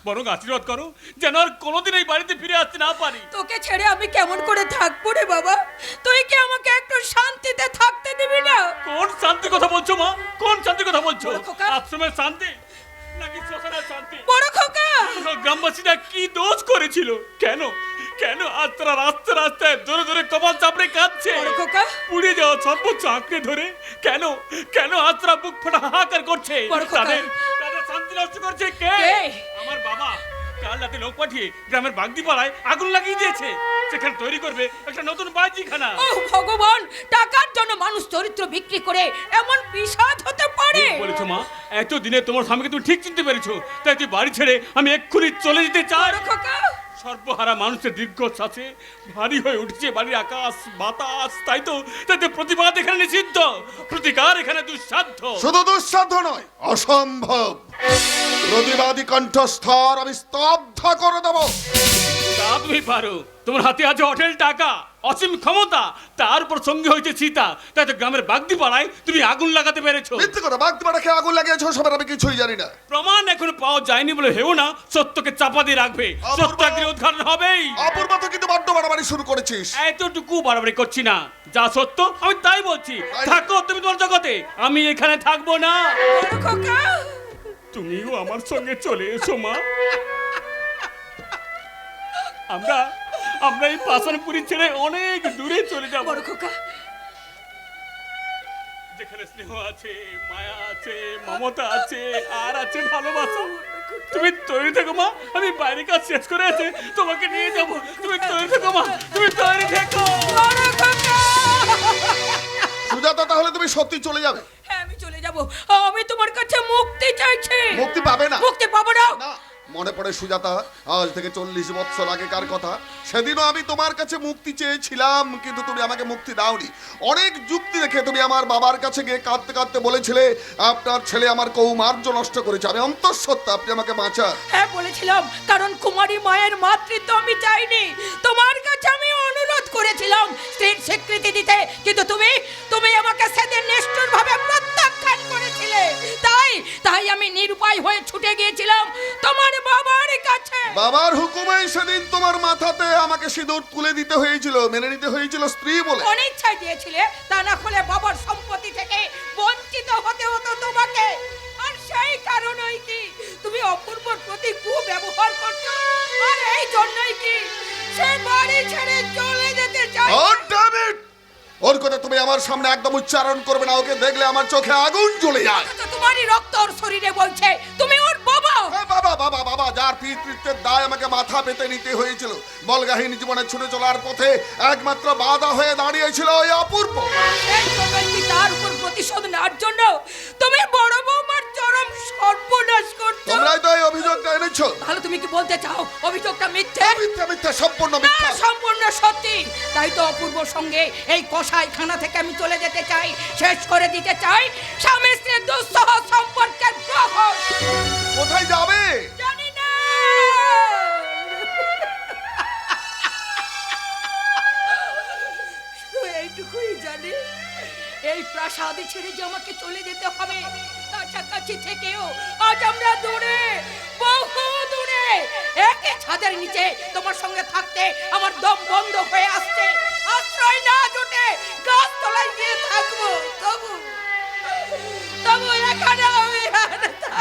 বরং আশীর্বাদ করো যেন আর কোনোদিন এই বাড়িতে ফিরে আসতে না পারি। তোকে ছেড়ে আমি কেমন করে থাকবো রে বাবা? তুই কি আমাকে একটু শান্তিতে থাকতে দিবি না? কোন শান্তির কথা বলছো মা? কোন শান্তির কথা বলছো? বড় খোকা। আশ্রমের শান্তি নাকি শ্মশানের শান্তি? বড় খোকা, গ্রামবাসীরা কি দোষ করেছিল? কেন কেন আজ তারা রাস্তা রাস্তায় ধরে ধরে কপাল চাপড়ে কাঁদছে? বড় খোকা। পুড়ে যাওয়া সর্বোচ্চ আঁকড়ে ধরে কেন কেন আজ তারা বুক ফাটা হাহাকার করছে? বড় খোকা। তাদের তাদের শান্তি নষ্ট করছে কে? কে? আমার বাবা কাল রাতে লোক পাঠিয়ে গ্রামের বাগদিপাড়ায় আগুন লাগিয়ে দিয়েছে। সেখানে তৈরি করবে একটা নতুন বাজিখানা। ও ভগবান, টাকার জন্য মানুষ চরিত্র বিক্রি করে এমন বিষাদ হতে পারে? ঠিক বলেছো মা, এতদিনে তোমার স্বামীকে তুমি ঠিক চিনতে পেরেছো, তাই তুই বাড়ি ছেড়ে আমি এক্ষুনি চলে যেতে চাই। বড় খোকা। সর্বহারা মানুষের দীর্ঘশ্বাসে ভারী হয়ে উঠেছে বাড়ির আকাশ বাতাস। তাই তো প্রতিবাদ এখানে নিষিদ্ধ, প্রতিকার এখানে দুঃসাধ্য। শুধু দুঃসাধ্য নয়, অসম্ভব। প্রতিবাদী কণ্ঠস্বর আমি স্তব্ধ করে দেবো। তা তুমি পারো, তোমার হাতে আছে অঢেল টাকা, অসীম ক্ষমতা, তার উপর সঙ্গে হয়েছে সীতা। তাই তো গ্রামের বাগদি পাড়ায় তুমি আগুন লাগাতে পেরেছো। মিথ্যে কথা, বাগদিপাড়াকে আগুন লাগিয়েছো সবার, আমি কিছুই জানি না। প্রমাণ এখনো পাওয়া যায়নি বলে হেও না, সত্যকে চাপা দিয়ে রাখবে। সত্য একদিন উদ্ঘাটন হবেই। অপূর্ব তো কিন্তু বড্ড বাড়াবাড়ি শুরু করেছিস। এতটুকু বাড়াবাড়ি করছি না, যা সত্য আমি তাই বলছি। থাকো তুমি তোমার জগতে, আমি এখানে থাকবো না। বড় খোকা। তুমিও আমার সঙ্গে চলে এসো মা। আমরা আমরা এই পাষাণপুরি ছেড়ে অনেক দূরে চলে যাব। বড় খোকা। যেখানে স্নেহ আছে, মায়া আছে, মমতা আছে, আর আছে ভালোবাসা। তুমি তৈরি থেকো মা, আমি বাইরে কাজ শেষ করে আছে তোমাকে নিয়ে যাব। তুমি তৈরি থেকো মা, তুমি তৈরি থেকো। বড় খোকা। সুজাতা, তাহলে তুমি সত্যি চলে যাবে? হ্যাঁ, আমি চলে যাব। আমি তোমার কাছে মুক্তি চাইছি। মুক্তি পাবে না। মুক্তি পাবো না। না, মনে পড়ে সুজাতা, আজ থেকে 40 বছর আগেকার কথা। সেদিনও আমি তোমার কাছে মুক্তি চেয়েছিলাম, কিন্তু তুমি আমাকে মুক্তি দাওনি। অনেক যুক্তি রেখে তুমি আমার বাবার কাছে গিয়ে কাঁদতে কাঁদতে বলেছিলে আপনার ছেলে আমার কৌমার্য নষ্ট করেছে। আমি অন্তঃসত্ত্বা, আপনি আমাকে বাঁচান। হ্যাঁ বলেছিলাম, কারণ কুমারী মায়ের মাতৃত্ব আমি চাইনি। তোমার কাছে আমি অনুরোধ করেছিলাম স্ত্রীর স্বীকৃতি দিতে, কিন্তু তুমি আমাকে সেদিন নিষ্ঠুরভাবে প্রত্যাখ্যান করেছিলে। তাই আমি নিরুপায় হয়ে ছুটে গিয়েছিলাম তোমার বাবার কাছে। বাবার হুকুমে সেদিন তোমার মাথাতে আমাকে সিঁদুর তুলে দিতে হয়েছিল, মেনে নিতে হয়েছিল স্ত্রী বলে। অনিচ্ছায় দিয়েছিলে, তা না হলে বাবার সম্পত্তি থেকে বঞ্চিত হতে হতো তোমাকে। আর সেই কারণেই কি তুমি অপূর্বর প্রতি কুব্যবহার করছো? আর এই জন্যই কি সে বাড়ি ছেড়ে চলে যেতে চায়? Oh, damn it! ওর কথা তুমি আমার সামনে একদম উচ্চারণ করবে না। ওকে দেখলে আমার চোখে আগুন জ্বলে যায়। তো তোমারই রক্ত ওর শরীরে বলছে, তুমি ওর বাবা। হ্যাঁ, বাবা বাবা বাবা, যার পিতৃত্বের দায় আমাকে মাথা পেতে নিতে হয়েছিল। বলগাহীন জীবনে ছুটে চলার পথে একমাত্র বাধা হয়ে দাঁড়িয়েছিল ওই অপূর্ব। এই জন্যই কি তার উপর প্রতিশোধ নেওয়ার জন্য তুমি বড় বৌমার চরম সর্বনাশ করছো? তোমরাই তো এই অভিযোগটা এনেছো। তাহলে তুমি কি বলতে চাও অভিযোগটা মিথ্যে? মিথ্যা মিথ্যা, সম্পূর্ণ না, মিথ্যা। সম্পূর্ণ সত্যি। তাই তো অপূর্বর সঙ্গে এই কসাইখানা থেকে আমি চলে যেতে চাই, শেষ করে দিতে চাই স্বামী স্ত্রীর দুঃসহ সম্পর্কের প্রহর। কোথায় যাবে? জানি না। শুধু এইটুকুই জানি, এই প্রাসাদ ছেড়ে যে আমাকে চলে যেতে হবে। কাছাকাছি থেকেও আজ আমরা দূরে, বহু দূরে। একই ছাদের নিচে তোমার সঙ্গে থাকতে আমার দম বন্ধ হয়ে আসছে। আশ্রয় না জোটে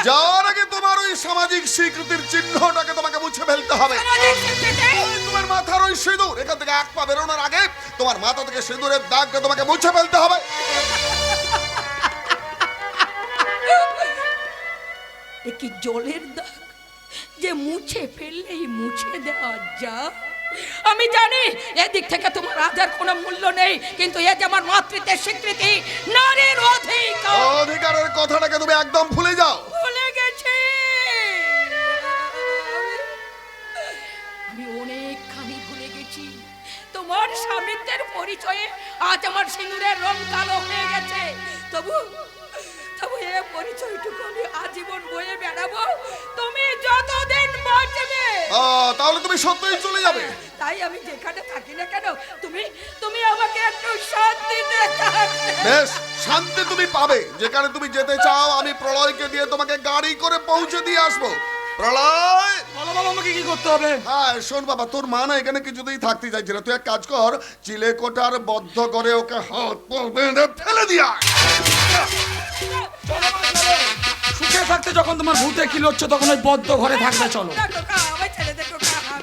যাওয়ার আগে তোমার ওই সামাজিক স্বীকৃতির চিহ্নটাকে তোমাকে মুছে ফেলতে হবে। তোমার মাথার ওই সিঁদুর, এখান থেকে এক পা বেরোনোর আগে তোমার মাথা থেকে সিঁদুরের দাগটা তোমাকে মুছে ফেলতে হবে। এ কি জলের দাগ যে মুছে ফেললেই মুছে দেওয়া যা? আমি জানি এদিক থেকে তোমার রাজার কোনো মূল্য নেই, কিন্তু এ যে আমার মাতৃত্বের স্বীকৃতি, নারীর অধিকার। অধিকারের কথাটাকে তুমি একদম ভুলে যাও। ভুলে গেছি। আমি অনেকখানি ভুলে গেছি। তোমার স্বামীত্বের পরিচয়ে আজ আমার সিঁদুরের রং কালো হয়ে গেছে। তবু এ পরিচয়টুকু আমি আজীবন বয়ে বেড়াবো, তুমি যতদিন বাঁচবে। তাহলে তুমি সত্যিই চলে যাবে? তাই আমি যেখানে থাকি না কেন, তুমি আমাকে একটু শান্তি দে। বেশ, শান্তি তুমি পাবে। যেখানে তুমি যেতে চাও আমি প্রলয়কে দিয়ে তোমাকে গাড়ি করে পৌঁছে দিয়ে আসবো। প্রলয়, বলো বাবা, আমাকে কি করতে হবে? হ্যাঁ শোন বাবা, তোর মা না এখানে কিছুতেই থাকতে চাইছে না। তুই এক কাজ কর, চিলেকোঠার বদ্ধ করে ওকে হাত পা বেঁধে ফেলে দিয়া। সুখে থাকতে যখন তোমার ভূতে কিলোচ্ছে, তখন ওই বদ্ধ ঘরে থাকবে। চলো।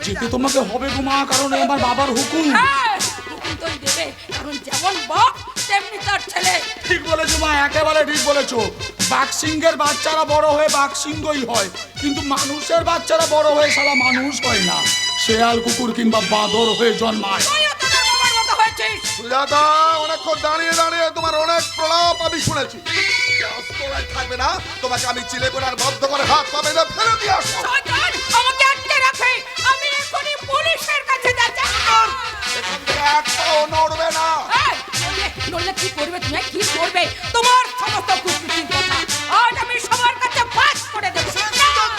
যেতে তোমাকে হবে গো মা, কারণ এ আমার বাবার হুকুম। হুকুম তো দেবে, কারণ যেমন বাপ তেমনি তার ছেলে। ঠিক বলেছো মা, একেবারে ঠিক বলেছো। বাঘসিংহের বাচ্চারা বড় হয়ে বাঘসিংহই হয়, কিন্তু মানুষের বাচ্চারা বড় হয়ে সারা মানুষ হয় না, শেয়াল কুকুর কিংবা বাঁদর হয়ে জন্মায়। সুজাতা, অনেকক্ষণ দাঁড়িয়ে দাঁড়িয়ে তোমার অনেক প্রলাপ আমি শুনেছি। থাকবে না, তোমাকে আমি চিলেকোঠার বদ্ধ করে হাত পা বেঁধে ফেলে দিয়ে আসবো। আমাকে আটকে রাখে, আমি এখনই পুলিশের কাছে যাচ্ছি। এখান থেকে এক পাও নড়বে না। নড়লে কি করবে তুমি? কি করবে? তোমার সমস্ত কুকৃতির কথা আজ আমি সবার কাছে ফাঁস করে দেবো।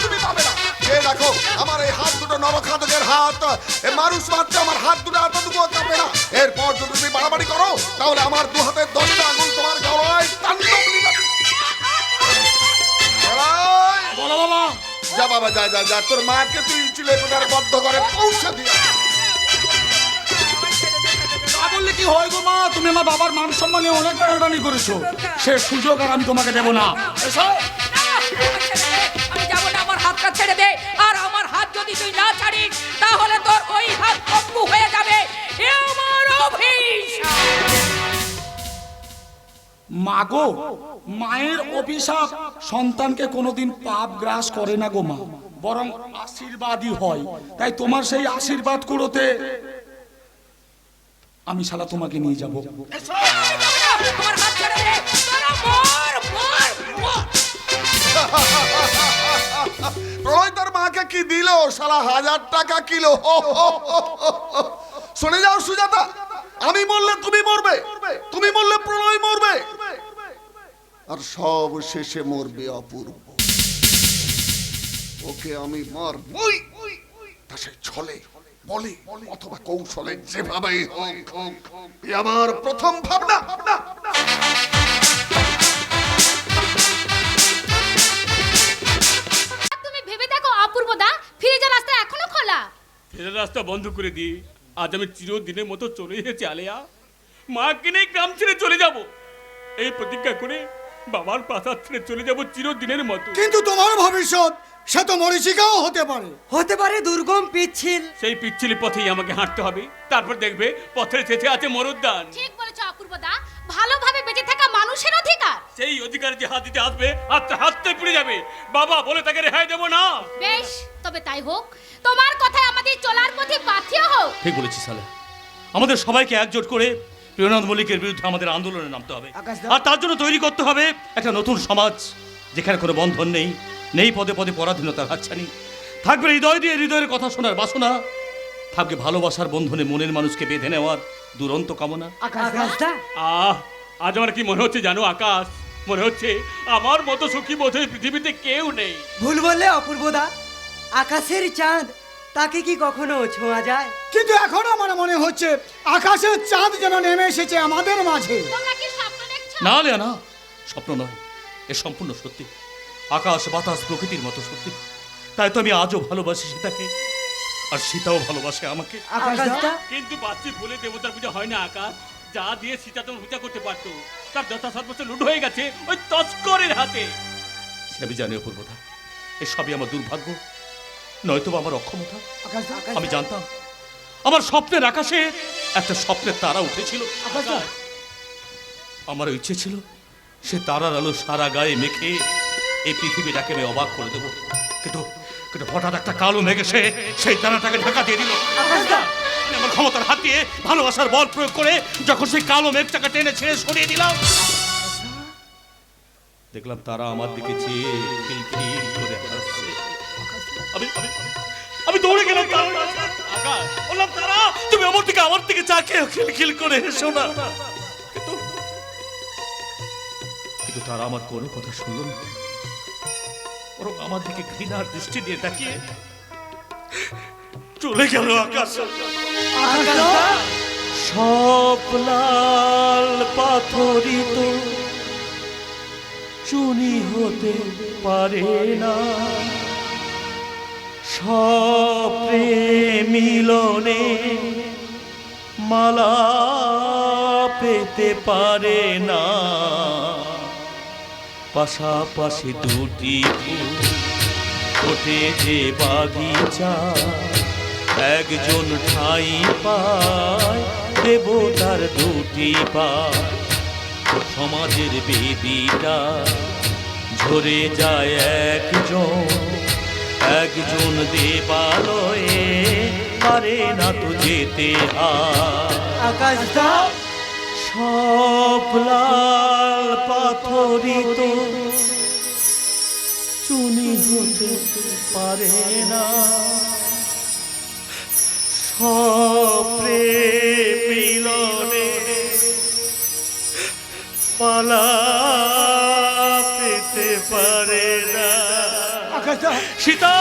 তুমি পাবে না। এই দেখো, আমার এই হাত দুটো নরখাদকের হাত। এ মানুষ মাত্র আমার হাত দুটো এতটুকু কাঁপে না। এরপর যদি তুমি বাড়াবাড়ি করো, তাহলে আমার দু হাতের 10টা আঙুল তোমার গলায় তাণ্ডব লিখাবে। বলো বাবা। যা বাবা, যা যা যা, তোর মাকে তুই চিলেকোঠার বদ্ধ করে পৌঁছে দিয়ে। তা বললে কি হয় গো মা, তুমি আমার বাবার মান সম্মানে অনেক টানাটানি করেছো, সে সুযোগ আর আমি তোমাকে দেবো না। আমি যাবো না, আমার হাতটা ছেড়ে দে। আর আমার হাত যদি তুই না ছাড়িস, তাহলে তোর ওই হাত পঙ্গু হয়ে যাবে। এ আমার অভিশাপ। মাগো, মায়ের অভিশাপ সন্তানকে কোনোদিন পাপ গ্রাস করে না গো মা, বরং আশীর্বাদই হয়। তাই তোমার সেই আশীর্বাদ কুড়োতে আমি শালা তোমাকে নিয়ে যাব। আমার হাত ছেড়ে দে। তোরা মর, মর, মর। প্রলয় তোর মাকে কি দিল? শালা 1000 টাকা কিলো। শুনে যাও সুজাতা, আমি মরলে তুমি মরবে, তুমি মরলে প্রলয় মরবে, আর সব শেষে মরবে অপূর্ব। ওকে আমি মারবই, তা সে ছলে বলে অথবা কৌশলে, যেভাবেই হোক। এ আমার প্রথম ভাবনা। তুমি ভেবে দেখো অপূর্বদা, ফিরে যাওয়ার রাস্তা এখনো খোলা। ফেরার রাস্তা বন্ধ করে দিয়ে আজ আমি চিরদিনের মতো চলে এসেছি আলেয়া। মাকে নিয়ে গ্রাম ছেড়ে চলে যাব, এই প্রতিজ্ঞা করে বাবার প্রাসাদ ছেড়ে চলে যাব চিরদিনের মতো। কিন্তু তোমার ভবিষ্যৎ সে তো মরীচিকাও হতে পারে। হতে পারে দুর্গম পিচ্ছিল। সেই পিচ্ছিলি পথেই আমাকে হাঁটতে হবে। তারপর দেখবে পথের শেষে আছে মরুদ্যান। ঠিক বলেছো অপূর্বদা, ভালোভাবে বেঁচে থাকা মানুষের অধিকার। সেই অধিকার যে হাত দিতে আসবে, হাতটা পুড়ে যাবে। বাবা বলে তাকে রেহাই দেবো না। বেশ, তবে তাই হোক। তোমার কথায় আমাদের চলার পথে বাধ্য হোক। ঠিক বলেছিস সালে, আমাদের সবাইকে একজোট করে প্রিয়নাথ মল্লিকের বিরুদ্ধে আমাদের আন্দোলনে নামতে হবে। আর তার জন্য তৈরি করতে হবে একটা নতুন সমাজ, যেখানে কোনো বন্ধন নেই, নেই পদে পদে পরাধীনতার হাতছানি, থাকবে হৃদয় দিয়ে হৃদয়ের কথা শোনার বাসনা, থাকবে ভালোবাসার বন্ধনে মনের মানুষকে বেঁধে নেওয়ার দুরন্ত কামনা। আজ আমার কি মনে হচ্ছে জানো আকাশ, মনে হচ্ছে আমার মতো সুখী বোধহয় পৃথিবীতে কেউ নেই। ভুল বললে অপূর্বদা, আকাশের চাঁদ তাকে কি কখনো ছোঁয়া যায়? কিন্তু এখন আমার মনে হচ্ছে আকাশের চাঁদ যেন নেমে এসেছে আমাদের মাঝে। তোমরা কি স্বপ্ন দেখছো? না লে না, স্বপ্ন নয়, এ সম্পূর্ণ সত্যি। আকাশ বাতাস প্রকৃতির মতো সত্যি। তাই তো আমি আজও ভালোবাসি সীতাকে, আর সীতাও ভালোবাসে আমাকে। কিন্তু বাচ্চি ভুলে দেবতার পূজা হয় না আকাশ। যা দিয়ে সীতা তোমার পূজা করতে পারতো, তার যথা সর্বস্ব লুট হয়ে গেছে ওই তস্করের হাতে। আমি জানি অপূর্বতা, এসবই আমার দুর্ভাগ্য, নয়তো আমার অক্ষমতা। আমি জানতাম আমার স্বপ্নের আকাশে একটা স্বপ্নের তারা উঠেছিল। আমার ইচ্ছে ছিল সে তারার আলো সারা গায়ে মেখে এই পৃথিবীটাকে আমি অবাক করে দেবো, কিন্তু কিন্তু হঠাৎ একটা কালো মেঘ এসে সেই তারাটাকে ঢাকা দিয়ে দিল। আমি আমার ক্ষমতার হাত দিয়ে ভালোবাসার বল প্রয়োগ করে যখন সেই কালো মেঘটাকে টেনে ছেড়ে সরিয়ে দিলাম, দেখলাম তারা আমার দিকে চেয়ে খিলখিল করে হাসছে। আমি দৌড়ে গেলাম তারার কাছে। বললাম, তারা তুমি আমার দিকে চাকে খিলখিল করে হেসো না। কিন্তু তারা আমার কোনো কথা শুনল না, বরং আমার দিকে ঘৃণার দৃষ্টি দিয়ে তাকিয়ে চলে গেল আকাশ। সব লাল পাথরিত চুনি হতে পারে না, সব প্রেম মিলনে মালা পেতে পারে না, পাশাপাশি দুটি ফুল ফোটে যে বাগিচা, একজন ঠাই পায় দেবতার দুটি পায়, সমাজের বেদিটা ঝরে যায় একজন দেবালয়ে পারে না তো যেতে আকাশদা সব লাল পাথরিত চুনি হতে পারে না, সব প্রেম মিলনে পালা পেতে পারে না। সীতা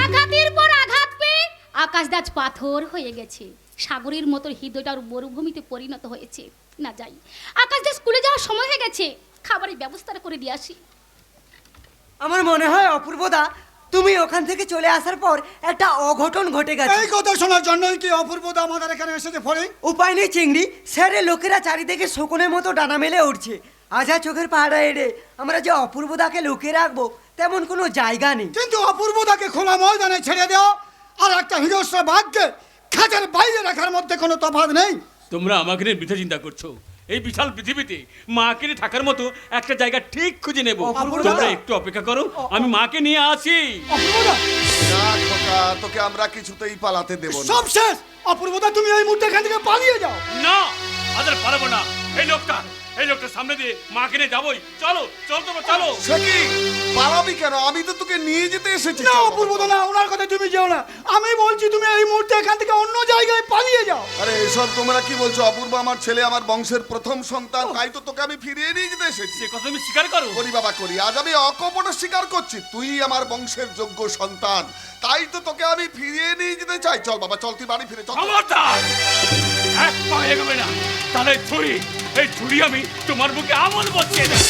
আঘাতের পর আঘাত পেয়ে আকাশদাজ পাথর হয়ে গেছে, সাগরের মতো হৃদয়টার মরুভূমিতে পরিণত হয়েছে। না যাই, আকাশদাজ স্কুলে যাওয়ার সময় হয়ে গেছে, খাবারের ব্যবস্থা করে দিয়ে আসি। আমার মনে হয় অপূর্বদা তুমি ওখান থেকে চলে আসার পর একটা অঘটন ঘটে গেছে। এই কথা শোনার জন্যই কি অপূর্বদা আমাদের এখানে এসেছে ফরিং? উপায় নেই চিংড়ি, স্যারে লোকেরা চারিদিকে শকুনের মতো ডানা মেলে উঠছে। আজা চোখের পাহাড়া এড়ে আমরা যে অপূর্বদাকে লুকিয়ে রাখবো তেমন কোনো জায়গা নেই। কিন্তু অপূর্বদাকে খোলা ময়দানে ছেড়ে দেওয়া আর একটা হিংস্র বাঘকে খাঁচার বাইরে রাখার মধ্যে কোনো তফাৎ নেই। তোমরা আমাকে নিয়ে বৃথা চিন্তা করছো। এই বিশাল পৃথিবীতে মাকে নিয়ে থাকার মতো একটা জায়গা ঠিক খুঁজে নেব। তোমরা একটু অপেক্ষা করো, আমি মাকে নিয়ে আসি। না খোকা, তোকে আমরা কিছুতেই পালাতে দেব না। সব শেষ। অপূর্বদা তুমি এই মুহূর্তে এখান থেকে পালিয়ে যাও। না, আদের পারবো না। এই লোকটা সামনে দিয়ে মাকে নিয়ে যাবোই। চলো তোমরা চলো। সে কি পালাবি কেন? আমি তো তোকে নিয়ে যেতে এসেছি। না অপূর্বদা না, ওনার কথা তুমি যেও না। আমি বলছি তুমি এই মুহূর্তে এখান থেকে অন্য জায়গায় পালিয়ে যাও। আরে এসব তোমরা কি বলছো? অপূর্ব আমার ছেলে, আমার বংশের প্রথম সন্তান, তাই তো তোকে আমি ফিরিয়ে নিয়ে যেতে এসেছি। সে কথা আমি স্বীকার করো। করি বাবা করি, আজ আমি অকপট স্বীকার করছি, তুই আমার বংশের যোগ্য সন্তান, তাই তো তোকে আমি ফিরিয়ে নিয়ে যেতে চাই। চল বাবা চল, তুই বাড়ি ফিরে চল। খবরদার, এক পা এগোবে না, তাহলে এই ছুরি আমি তোমার বুকে আমল বসিয়ে দেব।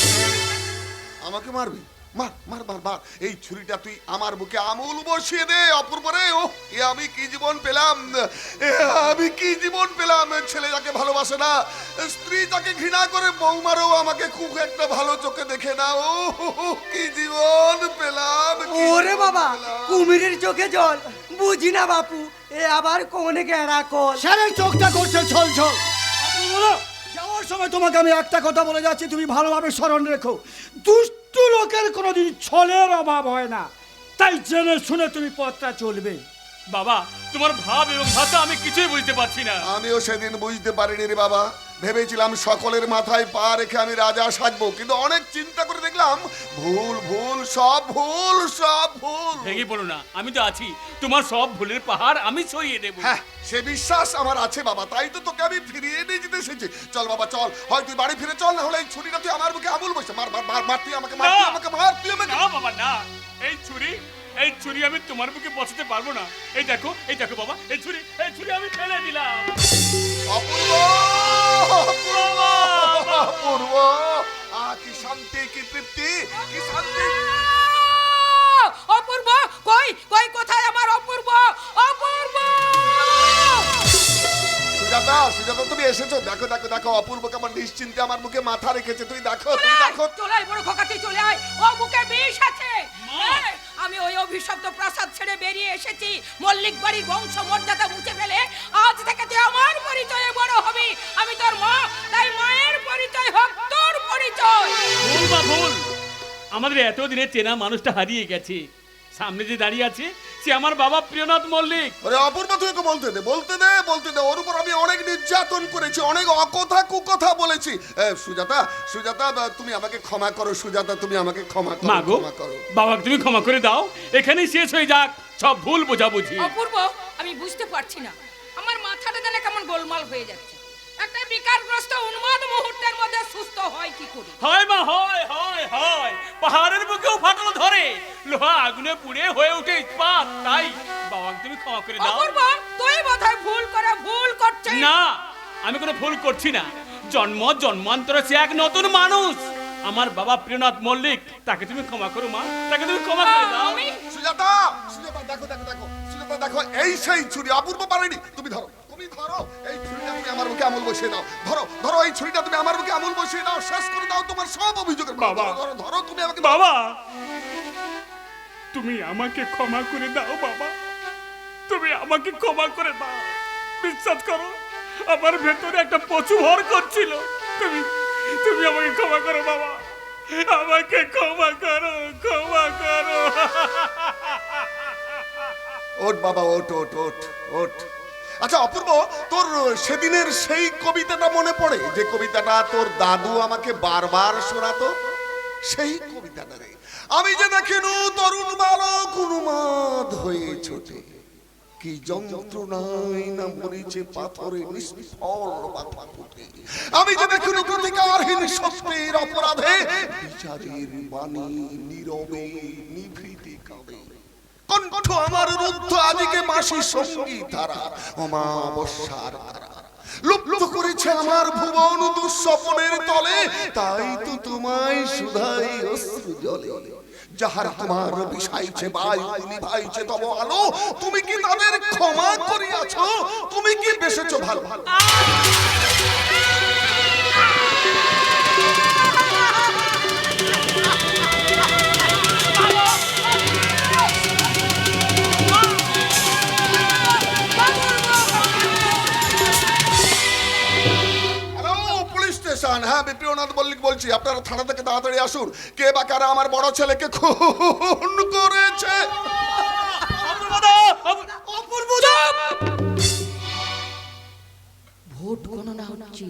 আমাকে মারবি? মার মার মার মার, এই ছুরিটা তুই আমার বুকে আমুল বসিয়ে দে। অপূর্ব রে, ও এ আমি কি জীবন পেলাম, আমি কি জীবন পেলাম। ছেলে যাকে ভালোবাসে না, স্ত্রী তাকে ঘৃণা করে, বৌমারও আমাকে খুব একটা ভালো চোখে দেখে না। ও কি জীবন পেলাম। ওরে বাবা, কুমিরের চোখে জল, বুঝি না বাপু, এ আবার কোনে গেরা কল। স্যারের চোখটা করছে ছল ছল। অপূর্বদা, যাওয়ার সময় তোমাকে আমি একটা কথা বলে যাচ্ছি, তুমি ভালোভাবে স্মরণ রেখো। দুষ্ট লোকের কোনোদিন ছলের অভাব হয় না, তাই জেনে শুনে তুমি পথটা চলবে। বাবা, তোমার ভাব এবং ভাষা আমি কিছুই বুঝতে পারছি না। আমিও সেদিন বুঝতে পারিনি রে বাবা, ভেবেছিলাম সকলের মাথায় পা রেখে আমি রাজা সাজবো, কিন্তু অনেক চিন্তা করে দেখলাম ভুল, সব ভুল। ভেঙে পড়ো না, আমি তো আছি, তোমার সব ভুলের পাহাড় আমি সরিয়ে দেবো। হ্যাঁ, সে বিশ্বাস আমার আছে বাবা, তাই তো তোকে আমি ফিরিয়ে নিয়ে যেতে এসেছি। চল বাবা চল, হয় তুই বাড়ি ফিরে চল, না হলে এই ছুরিটা তুই আমার বুকে আমুল বসে মার মার মার মার, তুই আমাকে মার, তুই আমাকে মার, তুই আমাকে। না বাবা না, এই ছুরি আমি তোমার বুকে বসাতে পারবো না। এই দেখো বাবা, এই ছুরি আমি ফেলে দিলাম। অপূর্ব, কি শান্তি, কি তৃপ্তি, কি শান্তি। অপূর্ব, কই কোথায় আমার অপূর্ব? সুজাতা সুজাতা তুমি এসেছো, দেখো দেখো দেখো অপূর্ব কেমন নিশ্চিন্তে আমার মুখে মাথা রেখেছে, তুই দেখো তুমি দেখো। চলে আয় বড় খোকা, তুই চলে আয়, ও বুকে বিষ আছে। এই, আমি ওই অভিশপ্ত প্রাসাদ ছেড়ে বেরিয়ে এসেছি, মল্লিক বাড়ির বংশ মর্যাদা মুছে ফেলে আজ থেকে তুই আমার পরিচয়ে বড় হবি। আমি তোর মা, তাই মায়ের পরিচয় হোক তোর পরিচয়। ভুল বা ভুল, আমাদের এতদিনে চেনা মানুষটা হারিয়ে গেছে। সামনে যে দাঁড়িয়ে আছে সে আমার বাবা প্রিয়নাথ মল্লিক। ওরে অপূর্ব তুই ওকে বলতে দে, বলতে দে, বলতে দে। ওর উপর আমি অনেক নির্যাতন করেছি, অনেক অকথা কুকথা বলেছি। সুজাতা, সুজাতা তুমি আমাকে ক্ষমা করো, সুজাতা তুমি আমাকে ক্ষমা করো, মা গো, ক্ষমা করো। বাবাকে তুমি ক্ষমা করে দাও, এখানেই শেষ হয়ে যাক সব ভুল বোঝাবুঝি। অপূর্ব, আমি বুঝতে পারছি না, আমার মাথাটা যেন কেমন গোলমাল হয়ে যাচ্ছে। একটা বিকারগ্রস্ত উন্মাদ মুহূর্তের মধ্যে সুস্থ হয় কি করে? হয় মা, হয় হয় হয়, পাহাড়ের বুকেও ফাটল ধরে, লোহা আগুনে পুড়ে হয়ে ওঠে ইস্পাত। তাই বাবাকে তুমি ক্ষমা করে দাও। অপূর্ব, তুই বোধহয় ভুল করছিস। না, আমি কোনো ভুল করছি না। জন্ম জন্মান্তরে সে এক নতুন মানুষ, আমার বাবা প্রিয়নাথ মল্লিক। তাকে তুমি ক্ষমা করো মা, তাকে তুমি ক্ষমা করে দাও। আমি সুজাতা, সুজাতা দেখো দেখো দেখো, সুজাতা দেখো, এই সেই ছুরি অপূর্ব পারেনি। তুমি ধরো, তুমি ধরো এই ছুরিটা, তুমি আমার মুখে আমুল বসিয়ে দাও। ধরো ধরো এই ছুরিটা, তুমি আমার মুখে আমুল বসিয়ে দাও, শেষ করে দাও তোমার সব অভিযোগের। বাবা। ধরো ধরো ধরো, তুমি আমাকে বাবা, তুমি আমাকে ক্ষমা করে দাও বাবা, তুমি আমাকে ক্ষমা করে দাও। বিশ্বাস করো, আমার ভেতরে একটা পশু ভর করছিল। তুমি তুমি আমাকে ক্ষমা করো বাবা, আমাকে ক্ষমা করো, ক্ষমা করো। ওঠ বাবা, ওঠ ওঠ ওঠ ওঠ। আচ্ছা অপূর্ব, তোর সেদিনের সেই কবিতাটা মনে পড়ে, যে কবিতাটা তোর দাদু আমাকে বারবার শোনাতো? সেই কবিতাটা রে, আমি যে দেখিনু তরুণ বালক উন্মাদ হয়ে ছোটে, কি যন্ত্রণায় না মরিছে পাথরে নিষ্ফল মাথা ফুটে। আমি যে দেখিনু প্রতিকারহীন সত্যের অপরাধে, বিচারের বাণী নীরবে নিভৃতে কাঁদে। কণ্ঠ আমার রুদ্ধ আদিকে মাসি সঙ্গী তারা, অমাবস্যার তারা লুপ্ত করেছে আমার ভুবন দুঃস্বপ্নের তলে। তাই তো তোমায় শুধাই অশ্রু জলে, যাহার তোমার বিষাইছে বায়ু নিভাইছে তব আলো। তুমি কি তাদের ক্ষমা করিয়াছ? তুমি কি বেসেছো ভালো? হ্যাঁ, আমি প্রিয়নাথ মল্লিক বলছি। আপনারা থানা থেকে তাড়াতাড়ি আসুন। কে বা কারা আমার বড় ছেলেকে খুন করেছে? ভোট গণনা হচ্ছে,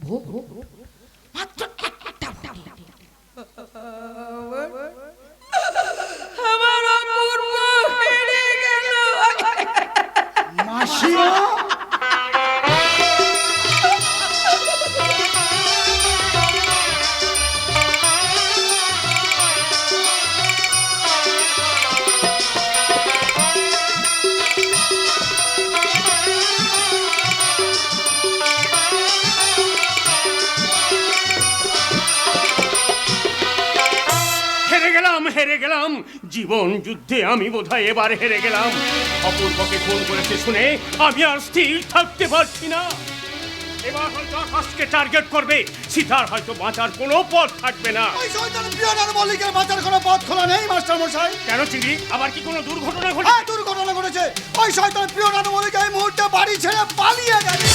ভোট মাত্র একটা আমার অপূর্ব হেরে গেল। মাসিমা, হেরে গেলাম, জীবন যুদ্ধে আমি বোধহয় এবার হেরে গেলাম। অপূর্বকে খুন করেছে শুনে আমি আর স্থির থাকতে পারছি না। এবার হয়তো আকাশকে টার্গেট করবে, সীতার হয়তো বাঁচার কোনো পথ থাকবে না। ওই শয়তান প্রিয়নাথ মল্লিকের বাঁচার কোনো পথ খোলা নেই মাস্টার মশাই। কেন চিনি, আবার কি কোনো দুর্ঘটনা ঘটে? হ্যাঁ, দুর্ঘটনা ঘটেছে। ওই শয়তান প্রিয়নাথ মল্লিক এই মুহূর্তে বাড়ি ছেড়ে পালিয়ে গেছে।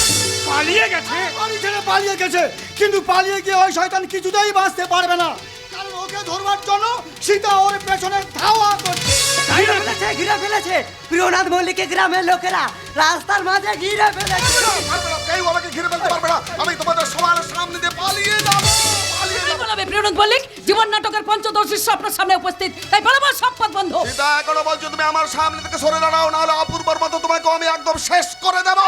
পালিয়ে গেছে? বাড়ি ছেড়ে পালিয়ে গেছে, কিন্তু পালিয়ে গিয়ে ওই শয়তান কিছুতেই বাঁচতে পারবে না, কারণ ওকে ধরবার জন্য সীতা ওর পেছনে ধাওয়া করছে। ঘিরে ফেলেছে প্রিয়নাথ মল্লিককে গ্রামের লোকেরা রাস্তার মাঝে ঘিরে ফেলেছে। কেউ আমাকে ঘিরে ফেলতে পারবে না। আমি তোমাদের সবার সামনে দিয়ে পালিয়ে যাবো, পালিয়ে যাবো। বলবে প্রিয়নাথ মল্লিক জীবন নাটকের পঞ্চদর্শী আপনার সামনে উপস্থিত, তাই বলবো সব পথ বন্ধ। সীতা, এখনো বলছো তুমি আমার সামনে থেকে সরে দাঁড়াও, নাহলে অপূর্বর মতো তোমাকে আমি একদম শেষ করে দেবো।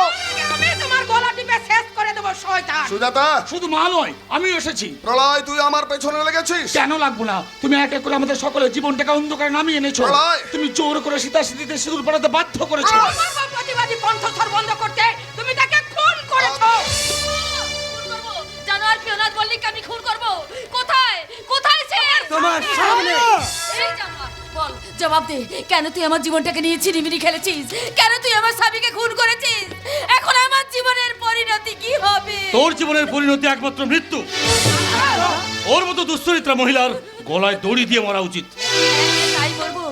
আমি তোমার গলা টিপে শেষ করে দেবো শয়তান। সুজাতা, শুধু মা নয়, আমিও এসেছি। প্রলয়, তুই আমার পেছনে লেগেছিস। কেন লাগবো না? তুমি এক এক করে আমাদের সকলের জীবনটাকে অন্ধকারে নামিয়ে এনেছো। প্রলয়! তুমি জোর করে সীতা স্মৃতিতে সিঁদুর পড়াতে বাধ্য করেছো। আমার প্রতিবাদী কণ্ঠস্বর বন্ধ করতে তুমি তাকে খুন করেছো। জানো আর প্রিয়নাথ মল্লিককে আমি খুন করব? কোথায় কোথায় সে? তোমার সামনে। এই জানো, বল জবাব দে, কেন তুই আমার জীবনটাকে নিয়ে ছিনিমিনি খেলেছিস? কেন তুই আমার স্বামীকে খুন করেছিস? এখন আমার জীবনের পরিণতি কি হবে? তোর জীবনের পরিণতি একমাত্র মৃত্যু। ওর মতো দুশ্চরিত্রা মহিলার গলায় দড়ি দিয়ে মরা উচিত। তাই বলবো,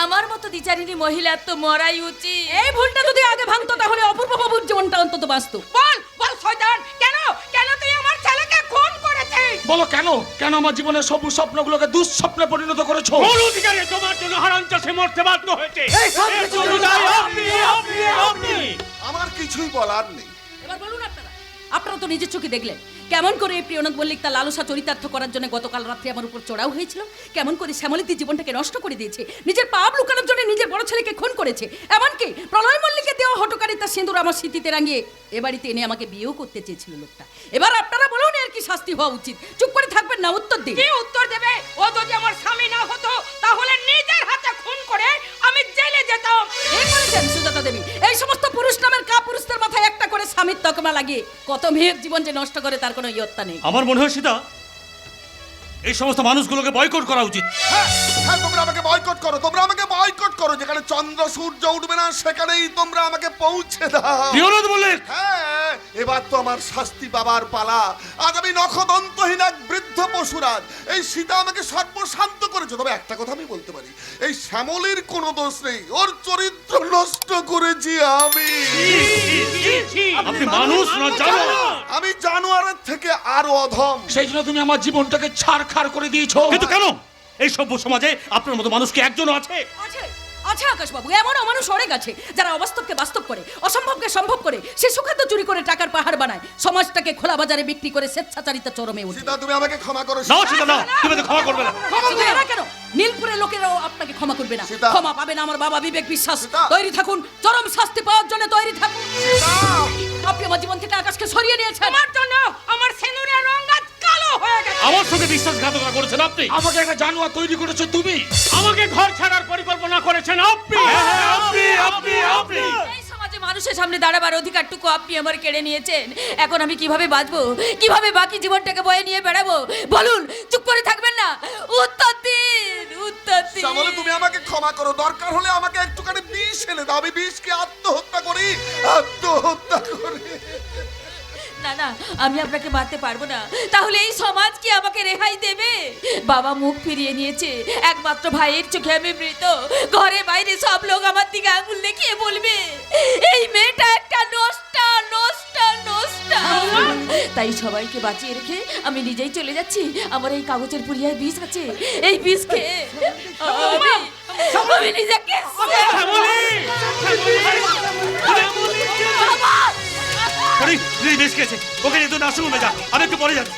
আমার মতো দ্বিচারিণী মহিলার তো মরাই উচিত। এই ভুলটা যদি আগে ভাঙতো তাহলে অপূর্ব বাবুর জীবনটা অন্তত বাঁচতো। বল বল শয়তান, কেন কেন তুই আমার ছেলেকে খুন করেছিস? বলো কেন কেন আমার জীবনের সবুজ স্বপ্নগুলোকে দুঃস্বপ্নে পরিণত করেছো? কোন অধিকারে তোমার জন্য হারান চাষে মরতে বাধ্য হয়েছে? এই সব এর কিছু জন্য বলুন। দায়ী আপনি। আমার কিছুই বলার নেই। এবার বলুন আপনারা তো নিজের চোখে দেখলেন কেমন করে এই প্রিয়নাথ মল্লিক তার লালসা চরিতার্থ করার জন্য গতকাল রাত্রে আমার উপর চড়াও হয়েছিল, কেমন করে শ্যামলীতির জীবনটাকে নষ্ট করে দিয়েছে, নিজের পাপ লুকানোর জন্য নিজের বড় ছেলেকে খুন করেছে, এমনকি প্রলয় মল্লিকে দেওয়া হটকারিতার সিঁদুর আমার স্মৃতিতে রাঙিয়ে এ বাড়িতে এনে আমাকে বিয়েও করতে চেয়েছিল লোকটা। এবার আপনারা বলুন এর কি শাস্তি হওয়া উচিত? চুপ করে থাকবেন না, উত্তর দিন। কি উত্তর দেবে? ও যদি আমার স্বামী না হতো তাহলে নিজের হাতে খুন করে আমি জেলে যেতাম। এই করেছেন সুজাতা দেবী। এই সমস্ত পুরুষ নামের কাপুরুষদের মাথায় একটা করে স্বামীর তকমা লাগিয়ে কত মেয়ের জীবন যে নষ্ট করে তার কোনো ইয়ত্তা নেই। আমার মনে হয় সীতা, এই সমস্ত মানুষগুলোকে বয়কট করা উচিত। হ্যাঁ, হ্যাঁ, তোমরা আমাকে বয়কট করো, তোমরা আমাকে বয়কট করো। যেখানে চন্দ্র সূর্য উঠবে না সেখানেই তোমরা আমাকে পৌঁছে দাও। প্রিয়নাথ মল্লিক, হ্যাঁ, এবার তো আমার শাস্তি পাবার পালা। আজ আমি নখদন্তহীন এক বৃদ্ধ পশুরাজ। এই সীতা আমাকে সর্বশান্ত করেছে। তবে একটা কথা আমি বলতে পারি, এই শ্যামলীর কোনো দোষ নেই, ওর চরিত্র নষ্ট করেছি আমি। আপনি মানুষ না জানো? আমি জানোয়ারের থেকে আরো অধম। সেই জন্য তুমি আমার জীবনটাকে ছাড়খাড় করে দিয়েছো। কিন্তু কেন? এই সভ্য সমাজে আপনার মতো মানুষ কি একজন আছে? আছে আছে আকাশবাবু, এমনও মানুষ অনেক আছে যারা অবাস্তবকে বাস্তব করে, অসম্ভবকে সম্ভব করে, সে সুখাদ্য চুরি করে টাকার পাহাড় বানায়, সমাজটাকে খোলা বাজারে বিক্রি করে স্বেচ্ছাচারিতা চরমে ওঠে। সীতা, তুমি আমাকে ক্ষমা করো। না সীতা, না, তুমি তো ক্ষমা করবে না। শুধু এরা কেন, নীলপুরের লোকেরাও আপনাকে ক্ষমা করবে না। সীতা। ক্ষমা পাবে না আমার বাবা বিবেক বিশ্বাস। সীতা। তৈরি থাকুন, চরম শাস্তি পাওয়ার জন্য তৈরি থাকুন। সীতা! আপনি আমার জীবন থেকে আকাশকে সরিয়ে নিয়েছেন। তোমার জন্য আমার সিঁদুরের রং আজ কালো হয়ে গেছে। আমার সঙ্গে বিশ্বাসঘাতকতা করেছেন আপনি। আমাকে একটা জানোয়ার তৈরি করেছো তুমি। আমাকে ঘর ছাড়ার পরিকল্পনা করেছেন আপনি। আপনি এই সমাজে মানুষের সামনে দাঁড়াবার অধিকারটুকু আপনি আমার কেড়ে নিয়েছেন। এখন আমি কিভাবে বাঁচবো, কিভাবে বাকি জীবনটাকে বয়ে নিয়ে বেড়াবো? বলুন, চুপ করে থাকবেন না, উত্তর দিন, উত্তর দিন। শ্যামলী, তুমি আমাকে ক্ষমা করো। দরকার হলে আমাকে একটুখানি বিষ এনে দাও, আমি বিষকে আত্মহত্যা করি। না না, আমি আপনাকে মারতে পারবো না। তাহলে এই সমাজ কি আমাকে রেহাই দেবে? বাবা মুখ ফিরিয়ে নিয়েছে, একমাত্র ভাইয়ের চোখে আমি মৃত। ঘরে বাইরে সব লোক আমার দিকে আঙুল দেখিয়ে বলবে এই মেয়েটা একটা নষ্টা নষ্টা নষ্টা। তাই সবাইকে বাঁচিয়ে রেখে আমি নিজেই চলে যাচ্ছি। আমার এই কাগজের পুড়িয়ায় বিষ আছে, এই বিষ খেয়ে আমি নিজেকে বেশ গেছে, ওকে নিয়ে তো নার্সিংহোমে যা, আমি একটু পরে যাচ্ছি।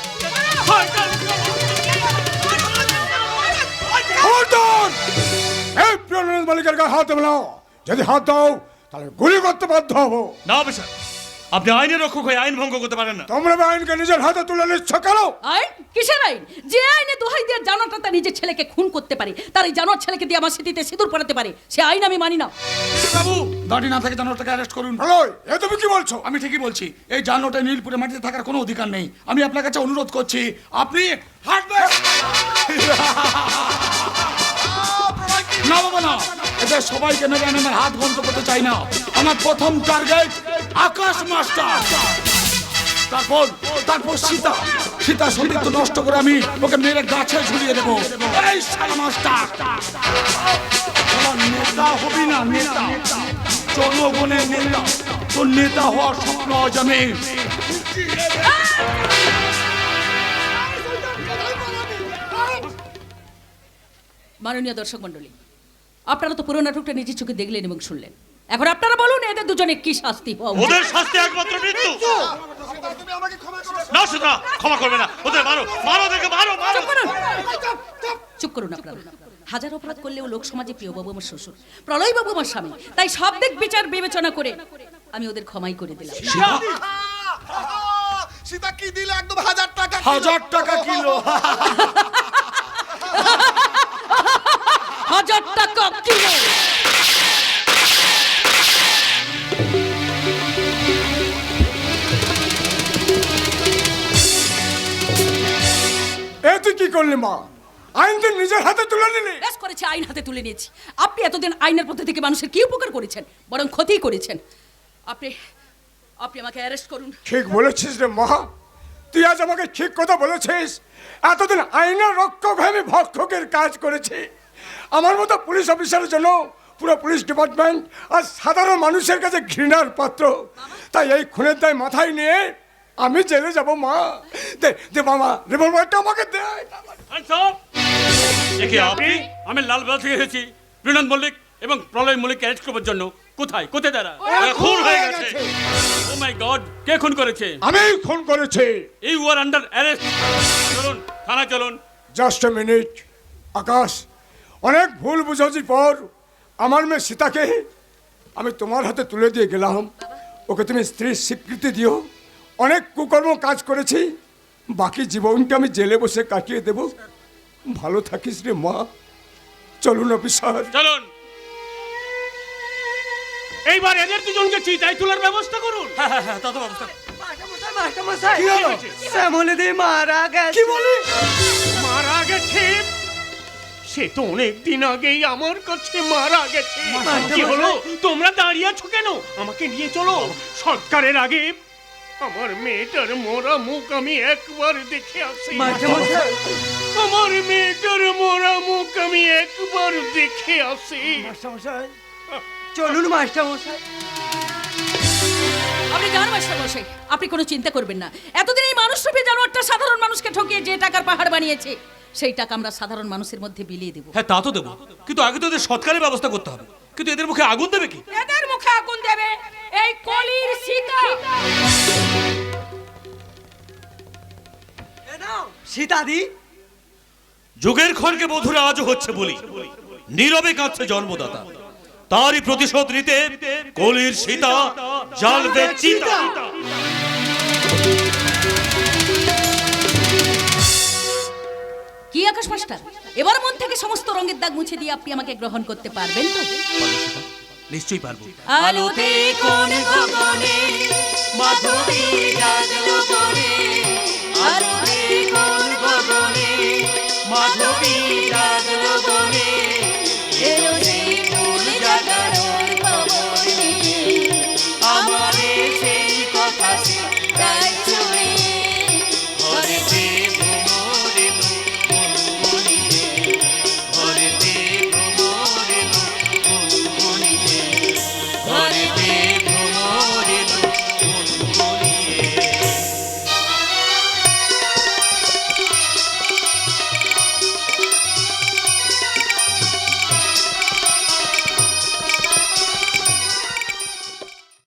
খবরদার! এই প্রিয়নাথ মল্লিকের গায়ে হাত দেবে না। যদি হাত দাও তাহলে গুলি করতে বাধ্য হবো। না অফিসার, আপনি আইনের রক্ষক হয়ে আইন ভঙ্গ করতে পারেন না। তোমরা আইনকে নিজের হাতে তুলে নিচ্ছ কেন? আইন? কিসের আইন? যে আইনে দোহাই দিয়ে জানোয়ারটা তার নিজের ছেলেকে খুন করতে পারে, তার এই জানোয়ার ছেলেকে দিয়ে আমার স্মৃতিতে সিঁদুর পরাতে পারে, সে আইন আমি মানি না। বাবু, দাঁড়িয়ে না থেকে জানোয়ারটাকে অ্যারেস্ট করুন। হ্যালো, এ তুমি কি বলছো? আমি ঠিকই বলছি, এই জানোয়ারটা নীলপুরে মাটিতে থাকার কোনো অধিকার নেই। আমি আপনার কাছে অনুরোধ করছি, আপনি হাঁটবেন না। বাবা না, এদের সবাইকে মেরে আমি আমার হাত বন্ধ করতে চাই না। আমার প্রথম টার্গেট আকাশ মাস্টার, তারপর সীতা। সীতা সতীত্ব নষ্ট করে আমি ওকে মেরে গাছে ঝুলিয়ে দেবো। এই শালা মাস্টার, নেতা হবি না, নেতা, জনগণের নেতা। তোর নেতা হওয়ার স্বপ্ন আজ আমি। মাননীয় দর্শক মণ্ডলী, আপনারা তো পুরো নাটকটা নিজের চোখে দেখলেন এবং শুনলেন। এখন আপনারা বলুন এদের দুজনে কি শাস্তি হওয়া উচিত? ওদের শাস্তি একমাত্র মৃত্যু। তুমি আমাকে ক্ষমা করো। না সীতা, ক্ষমা করবে না। ওদের মারো, মারো, ওদেরকে মারো, মারো। চুপ করুন আপনারা। হাজার অপরাধ করলেও লোক সমাজে প্রিয়বাবু আমার শ্বশুর, প্রলয়বাবু আমার স্বামী, তাই সব দিক বিচার বিবেচনা করে আমি ওদের ক্ষমাই করে দিলাম। সীতা কি দিলে? একদম 1000 টাকা। 1000 টাকা কিলো। 1000 টাকা কিলো। এ তুই কি করলি মা? আইন তুই নিজের হাতে তুলে নিলি। বেশ করেছে, আইন হাতে তুলে নিয়েছি। আপনি এতদিন আইনের পদ্ধতি থেকে মানুষের কি উপকার করেছেন, বরং ক্ষতিই করেছেন। আপনি আপনি আমাকে অ্যারেস্ট করুন। ঠিক বলেছিস রে মহা, তুই আজ আমাকে ঠিক কথা বলেছিস। এতদিন আইনের রক্ষক হয়ে আমি ভক্ষকের কাজ করেছি। আমার মতো পুলিশ অফিসারের জন্য পুরো পুলিশ ডিপার্টমেন্ট আর সাধারণ মানুষের কাছে ঘৃণার পাত্র। তাই এই খুনের দায় মাথায় নিয়ে আমি জেলে যাব। মা দে দে মামা, রিভলভারটা আমাকে দে। দেখি আপনি, আমি লালবাগ থেকে এসেছি বিনোদ মল্লিক এবং প্রলয় মল্লিক অ্যারেস্ট করবার জন্য। কোথায় কোথায় তারা? ওরা খুন হয়ে হয়ে গেছে। গেছে। ও মাই গড, কে খুন করেছে? আমি খুন করেছি। You are under arrest. চলুন থানায় চলুন। জাস্ট এ মিনিট আকাশ, অনেক ভুল বুঝাবুঝির পর আমার মেয়ে সীতাকে আমি তোমার হাতে তুলে দিয়ে গেলাম। ওকে তুমি স্ত্রীর স্বীকৃতি দিও। অনেক কুকর্ম কাজ করেছি, বাকি জীবনটা আমি জেলে বসে কাটিয়ে দেব। ভালো থাকিস রে মা। চলুন অফিসার। চলুন। এইবার এদের দুজনকে চিতায় তোলার ব্যবস্থা করুন। হ্যাঁ হ্যাঁ হ্যাঁ, তা তো ব্যবস্থা। মাস্টারমশাই কি হলো? শ্যামলীদি মারা গেছে। কি বলি? মারা গেছে? সে তো অনেক দিন আগেই আমার কাছে মারা গেছে। কি হলো, তোমরা দাঁড়িয়ে আছো কেন? আমাকে নিয়ে চলো। সৎকারের আগে আমার মেয়েটার মরা মুখ আমি একবার দেখে আসি। মাস্টারমশাই আমার মেয়েটার মরা মুখ আমি একবার দেখে আসি। মাস্টারমশাই চলুন মাস্টারমশাই। আপনি জান মাস্টারমশাই, আপনি কোনো চিন্তা করবেন না। এতদিন এই মানুষরূপী জানোয়ারটা সাধারণ মানুষকে ঠকিয়ে যে টাকার পাহাড় বানিয়েছে, সেই টাকা আমরা সাধারণ মানুষের মধ্যে বিলিয়ে দেবো। হ্যাঁ তা তো দেবো, কিন্তু আগে তো এদের সৎকারের ব্যবস্থা করতে হবে। কিন্তু এদের মুখে আগুন দেবে কি? এদের মুখে আগুন দেবে এই কলির সীতা। সীতাদি যুগের ক্ষণকে বধুরা আজও হচ্ছে বলি, নীরবে কাঁদছে জন্মদাতা। তারই প্রতিশোধ নিতে কলির সীতা জ্বালবে চিতা। কি আকাশ মাস্টার, এবার মন থেকে সমস্ত রঙের দাগ মুছে দিয়ে আপনি আমাকে গ্রহণ করতে পারবেন তো? নিশ্চয়ই পারবো। আলোতে কোন গগনে মাধবী জাগলো করে, আলোতে কোন গগনে মাধবী